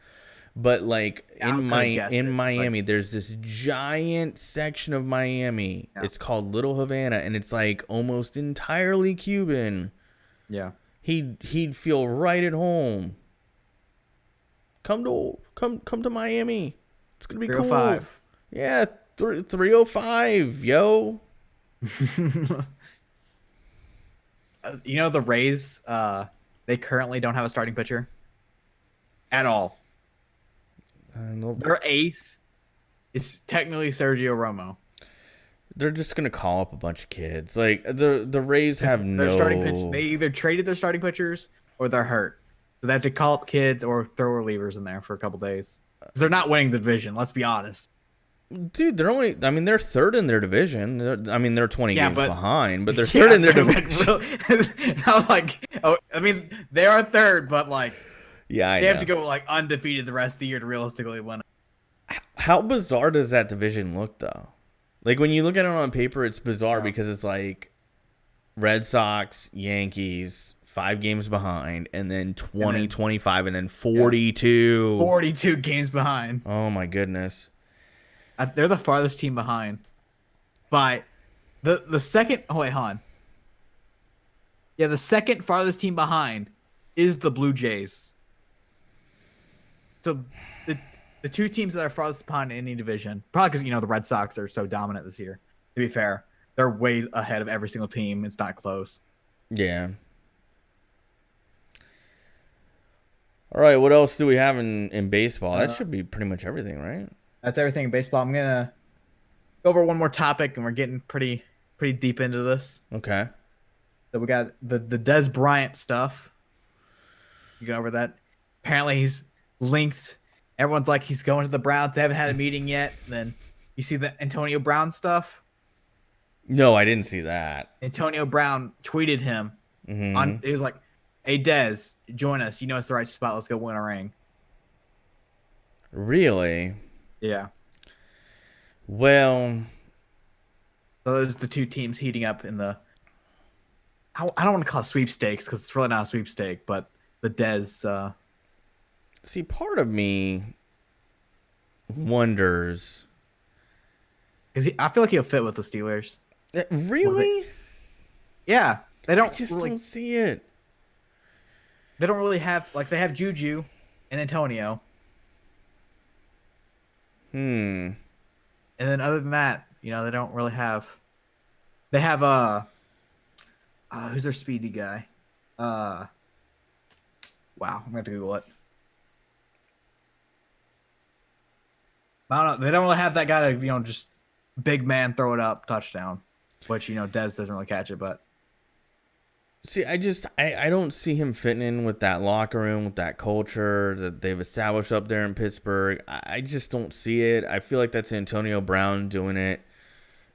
But like in Miami, there's this giant section of Miami. Yeah. It's called Little Havana, and it's like almost entirely Cuban. Yeah. He'd feel right at home. Come to Miami. It's gonna be cool. 305. Yeah, 305, yo. The Rays, they currently don't have a starting pitcher at all. Their ace is technically Sergio Romo. They're just gonna call up a bunch of kids. Like the Rays have no starting pitch. They either traded their starting pitchers or they're hurt, so they have to call up kids or throw relievers in there for a couple days. Because they're not winning the division. Let's be honest. Dude, they're third in their division. They're 20 games behind, but they're third in their division. I was like, they are third, but like, yeah, they have to go like undefeated the rest of the year to realistically win it. How bizarre does that division look, though? Like when you look at it on paper, it's bizarre because it's like Red Sox, Yankees, 5 games behind, and then 20, 25, and then 42. 42 games behind. Oh my goodness. They're the farthest team behind. By the second. Oh wait, hold on. Yeah, the second farthest team behind is the Blue Jays. So the two teams that are farthest behind in any division, probably because the Red Sox are so dominant this year. To be fair, they're way ahead of every single team. It's not close. Yeah. All right, what else do we have in baseball? That should be pretty much everything, right? That's everything in baseball. I'm gonna go over one more topic, and we're getting pretty deep into this. Okay. So we got the Des Bryant stuff. You go over that. Apparently he's linked. Everyone's like he's going to the Browns. They haven't had a meeting yet. Then you see the Antonio Brown stuff. No, I didn't see that. Antonio Brown tweeted him. Mm-hmm. He was like, "Hey Des, join us. You know it's the right spot. Let's go win a ring." Really? Yeah. Well, so those are the two teams heating up in the. I don't want to call it sweepstakes because it's really not a sweepstake, but the Des. See, part of me wonders. Because I feel like he'll fit with the Steelers. Really? Yeah, they don't. I just don't see it. They don't really have they have Juju and Antonio. And then other than that, they don't really have. They have who's their speedy guy? Wow, I'm gonna have to Google it. I don't know. They don't really have that guy to just big man throw it up touchdown, which Des doesn't really catch it, but. See, I don't see him fitting in with that locker room, with that culture that they've established up there in Pittsburgh. I just don't see it. I feel like that's Antonio Brown doing it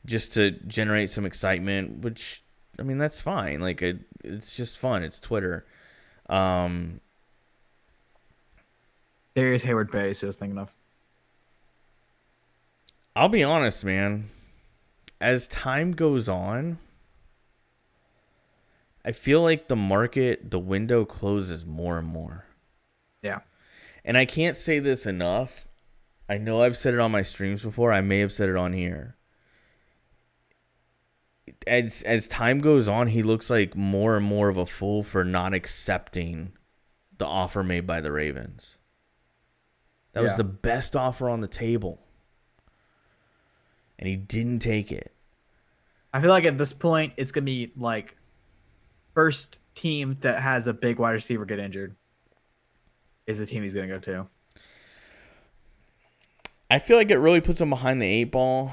just to generate some excitement, which, that's fine. Like, it's just fun. It's Twitter. Darius Hayward Bay, so I was thinking of. I'll be honest, man. As time goes on, I feel like the window closes more and more. Yeah. And I can't say this enough. I know I've said it on my streams before. I may have said it on here. As time goes on, he looks like more and more of a fool for not accepting the offer made by the Ravens. That was the best offer on the table. And he didn't take it. I feel like at this point, it's going to be like first team that has a big wide receiver get injured is the team he's going to go to. I feel like it really puts him behind the 8 ball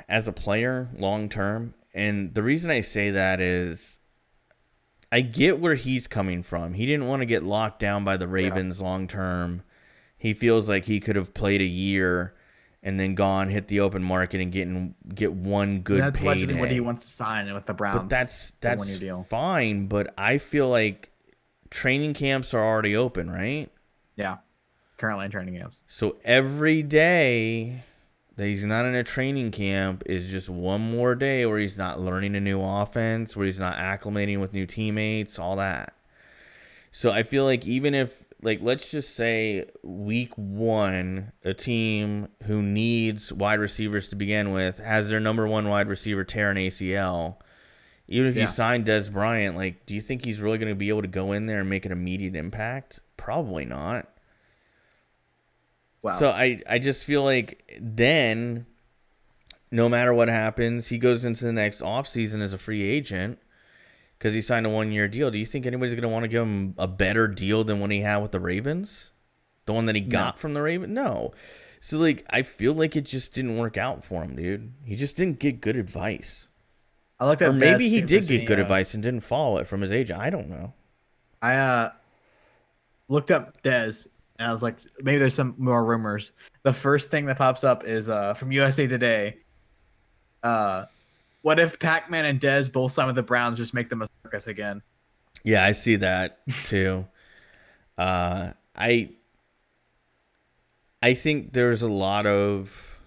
as a player long term. And the reason I say that is I get where he's coming from. He didn't want to get locked down by the Ravens long term. He feels like he could have played a year and then gone, hit the open market, and get one good payday. That's allegedly what he wants to sign with the Browns. But that's fine. But I feel like training camps are already open, right? Yeah, currently in training camps. So every day that he's not in a training camp is just one more day where he's not learning a new offense, where he's not acclimating with new teammates, all that. So I feel like even if, like, let's just say week 1, a team who needs wide receivers to begin with has their number 1 wide receiver tear an ACL, even if you sign Dez Bryant, like, do you think he's really going to be able to go in there and make an immediate impact? Probably not. Wow. So I just feel like then, no matter what happens, he goes into the next offseason as a free agent because he signed a 1-year deal. Do you think anybody's going to want to give him a better deal than what he had with the Ravens? The one that he got from the Ravens? No. So, like, I feel like it just didn't work out for him, dude. He just didn't get good advice. I like that. Or maybe he did get good advice and didn't follow it from his agent. I don't know. I looked up Dez. And I was like, maybe there's some more rumors. The first thing that pops up is from USA Today. What if Pac-Man and Dez both sign with the Browns, just make them a circus again? Yeah, I see that too. I think there's a lot of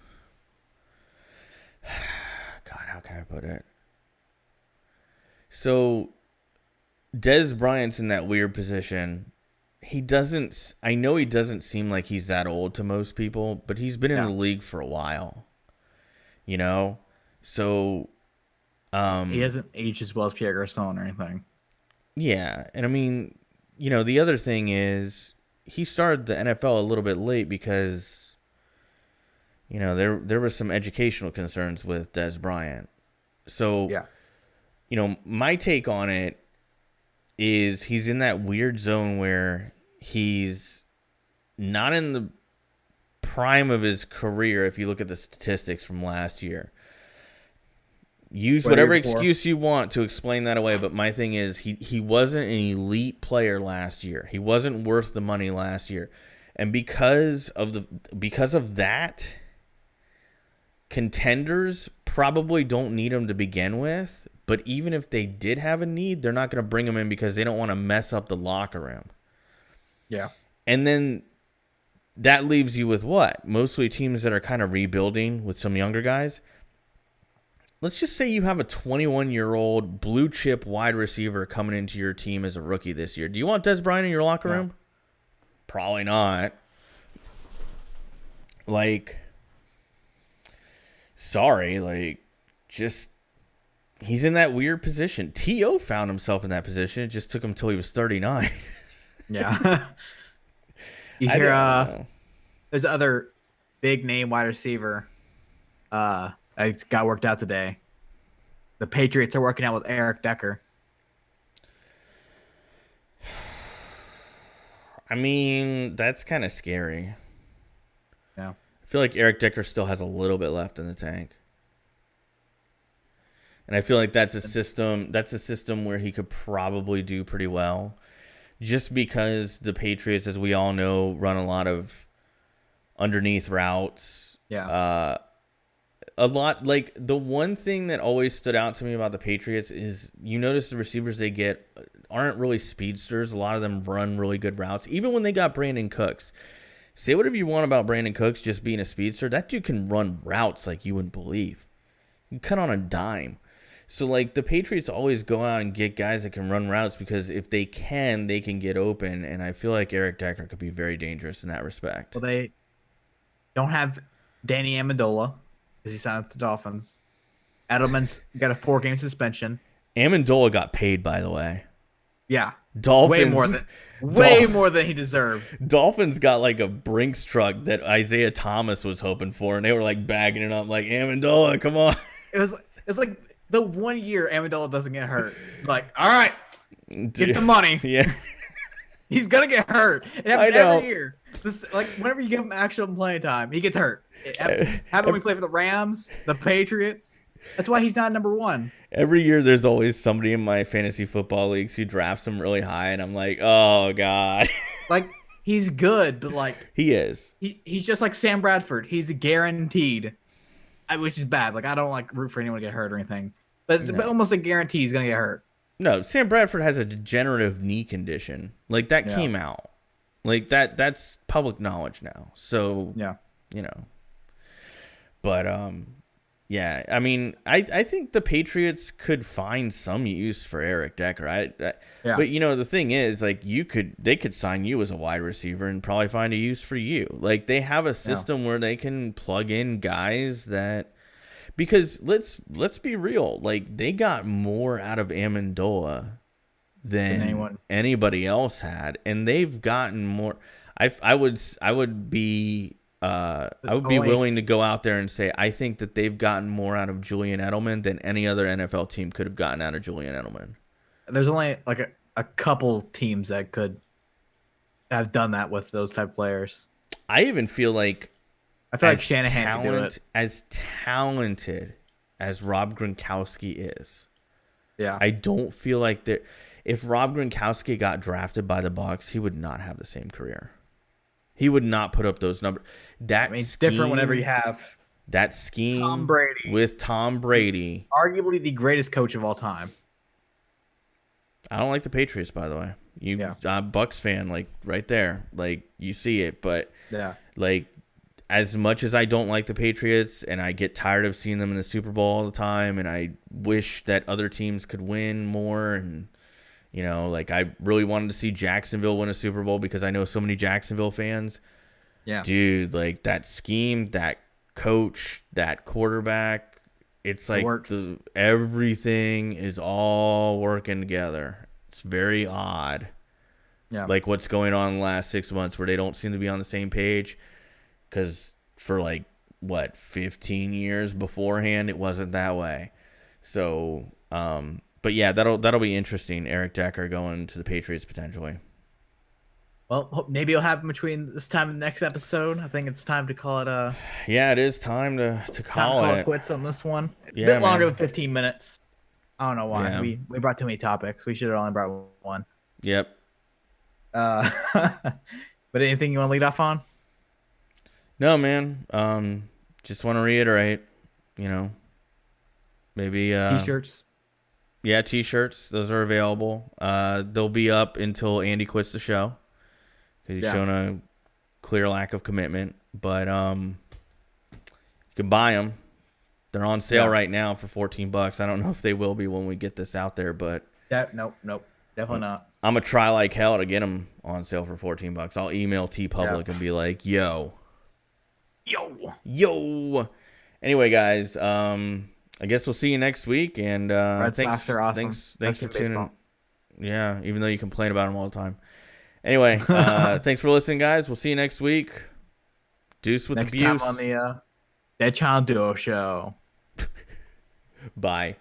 God, how can I put it? So Dez Bryant's in that weird position. I know he doesn't seem like he's that old to most people, but he's been in the league for a while. You know? So he hasn't aged as well as Pierre Garçon or anything. Yeah, and I mean, you know, the other thing is he started the NFL a little bit late because, you know, there were some educational concerns with Dez Bryant. So, you know, my take on it is he's in that weird zone where he's not in the prime of his career if you look at the statistics from last year. Use whatever excuse you want to explain that away, but my thing is he wasn't an elite player last year. He wasn't worth the money last year. And because of that, contenders probably don't need him to begin with, but even if they did have a need, they're not going to bring him in because they don't want to mess up the locker room. Yeah. And then that leaves you with what? Mostly teams that are kind of rebuilding with some younger guys. Let's just say you have a 21-year-old blue chip wide receiver coming into your team as a rookie this year. Do you want Dez Bryant in your locker room? Probably not. Like, sorry, like, just he's in that weird position. T.O. found himself in that position. It just took him till he was 39. Yeah. You hear there's other big name wide receiver it got worked out today. The Patriots are working out with Eric Decker. I mean, that's kind of scary. Yeah. I feel like Eric Decker still has a little bit left in the tank. And I feel like that's a system where he could probably do pretty well. Just because the Patriots, as we all know, run a lot of underneath routes. Yeah. A lot, like, the one thing that always stood out to me about the Patriots is you notice the receivers they get aren't really speedsters. A lot of them run really good routes. Even when they got Brandon Cooks. Say whatever you want about Brandon Cooks just being a speedster. That dude can run routes like you wouldn't believe. He can cut on a dime. So, like, the Patriots always go out and get guys that can run routes because if they can get open. And I feel like Eric Decker could be very dangerous in that respect. Well, they don't have Danny Amendola because he signed with the Dolphins. Edelman's got a 4-game suspension. Amendola got paid, by the way. Yeah. Dolphins, way more than he deserved. Dolphins got like a Brinks truck that Isaiah Thomas was hoping for, and they were like bagging it up like, Amendola, come on. It's like the 1 year Amendola doesn't get hurt. Like, all right, get the money. Yeah. He's gonna get hurt. It happens every year. This, like, whenever you give him actual playing time, he gets hurt. Have him play for the Rams, the Patriots. That's why he's not number one. Every year, there's always somebody in my fantasy football leagues who drafts him really high, and I'm like, oh god. Like, he's good, but like He is. He's just like Sam Bradford. He's guaranteed, which is bad. Like, I don't like root for anyone to get hurt or anything, but it's almost a guarantee he's gonna get hurt. No, Sam Bradford has a degenerative knee condition. Like, that came out. Like, that's public knowledge now. So, you know. But, yeah, I mean, I think the Patriots could find some use for Eric Decker. But, you know, the thing is, like, they could sign you as a wide receiver and probably find a use for you. Like, they have a system where they can plug in guys that... Because let's be real, like, they got more out of Amendola than anybody else had, and they've gotten more. I would be willing to go out there and say I think that they've gotten more out of Julian Edelman than any other NFL team could have gotten out of Julian Edelman. There's only like a couple teams that could have done that with those type of players. I even feel like. I feel like Shanahan could do it. As talented as Rob Gronkowski is, I don't feel like that. If Rob Gronkowski got drafted by the Bucs, he would not have the same career. He would not put up those numbers. It's different whenever you have that scheme Tom Brady. With Tom Brady, arguably the greatest coach of all time. I don't like the Patriots, by the way. I'm Bucs fan, like right there, like you see it, but like. As much as I don't like the Patriots and I get tired of seeing them in the Super Bowl all the time and I wish that other teams could win more and, you know, like I really wanted to see Jacksonville win a Super Bowl because I know so many Jacksonville fans. Yeah. Dude, like that scheme, that coach, that quarterback, it's like everything is all working together. It's very odd. Yeah. Like what's going on in the last 6 months where they don't seem to be on the same page. Because for 15 years beforehand, it wasn't that way. So, but yeah, that'll be interesting. Eric Decker going to the Patriots potentially. Well, maybe it'll happen between this time and the next episode. I think it's time to call it Yeah, it is time to call it quits on this one. A bit longer than 15 minutes. I don't know why. Yeah. We brought too many topics. We should have only brought one. Yep. But anything you want to lead off on? No, man. Just want to reiterate, you know, maybe T-shirts. Yeah, T-shirts. Those are available. They'll be up until Andy quits the show because he's shown a clear lack of commitment. But you can buy them. They're on sale right now for $14. I don't know if they will be when we get this out there, but nope, definitely not. I'm gonna try like hell to get them on sale for $14. I'll email TeePublic and be like, yo. Anyway, guys, I guess we'll see you next week. And Red Sox are awesome. Thanks for tuning in. Yeah, even though you complain about them all the time. Anyway, thanks for listening, guys. We'll see you next week. Deuce with next the Buse. Next time on the Dead Child Duo Show. Bye.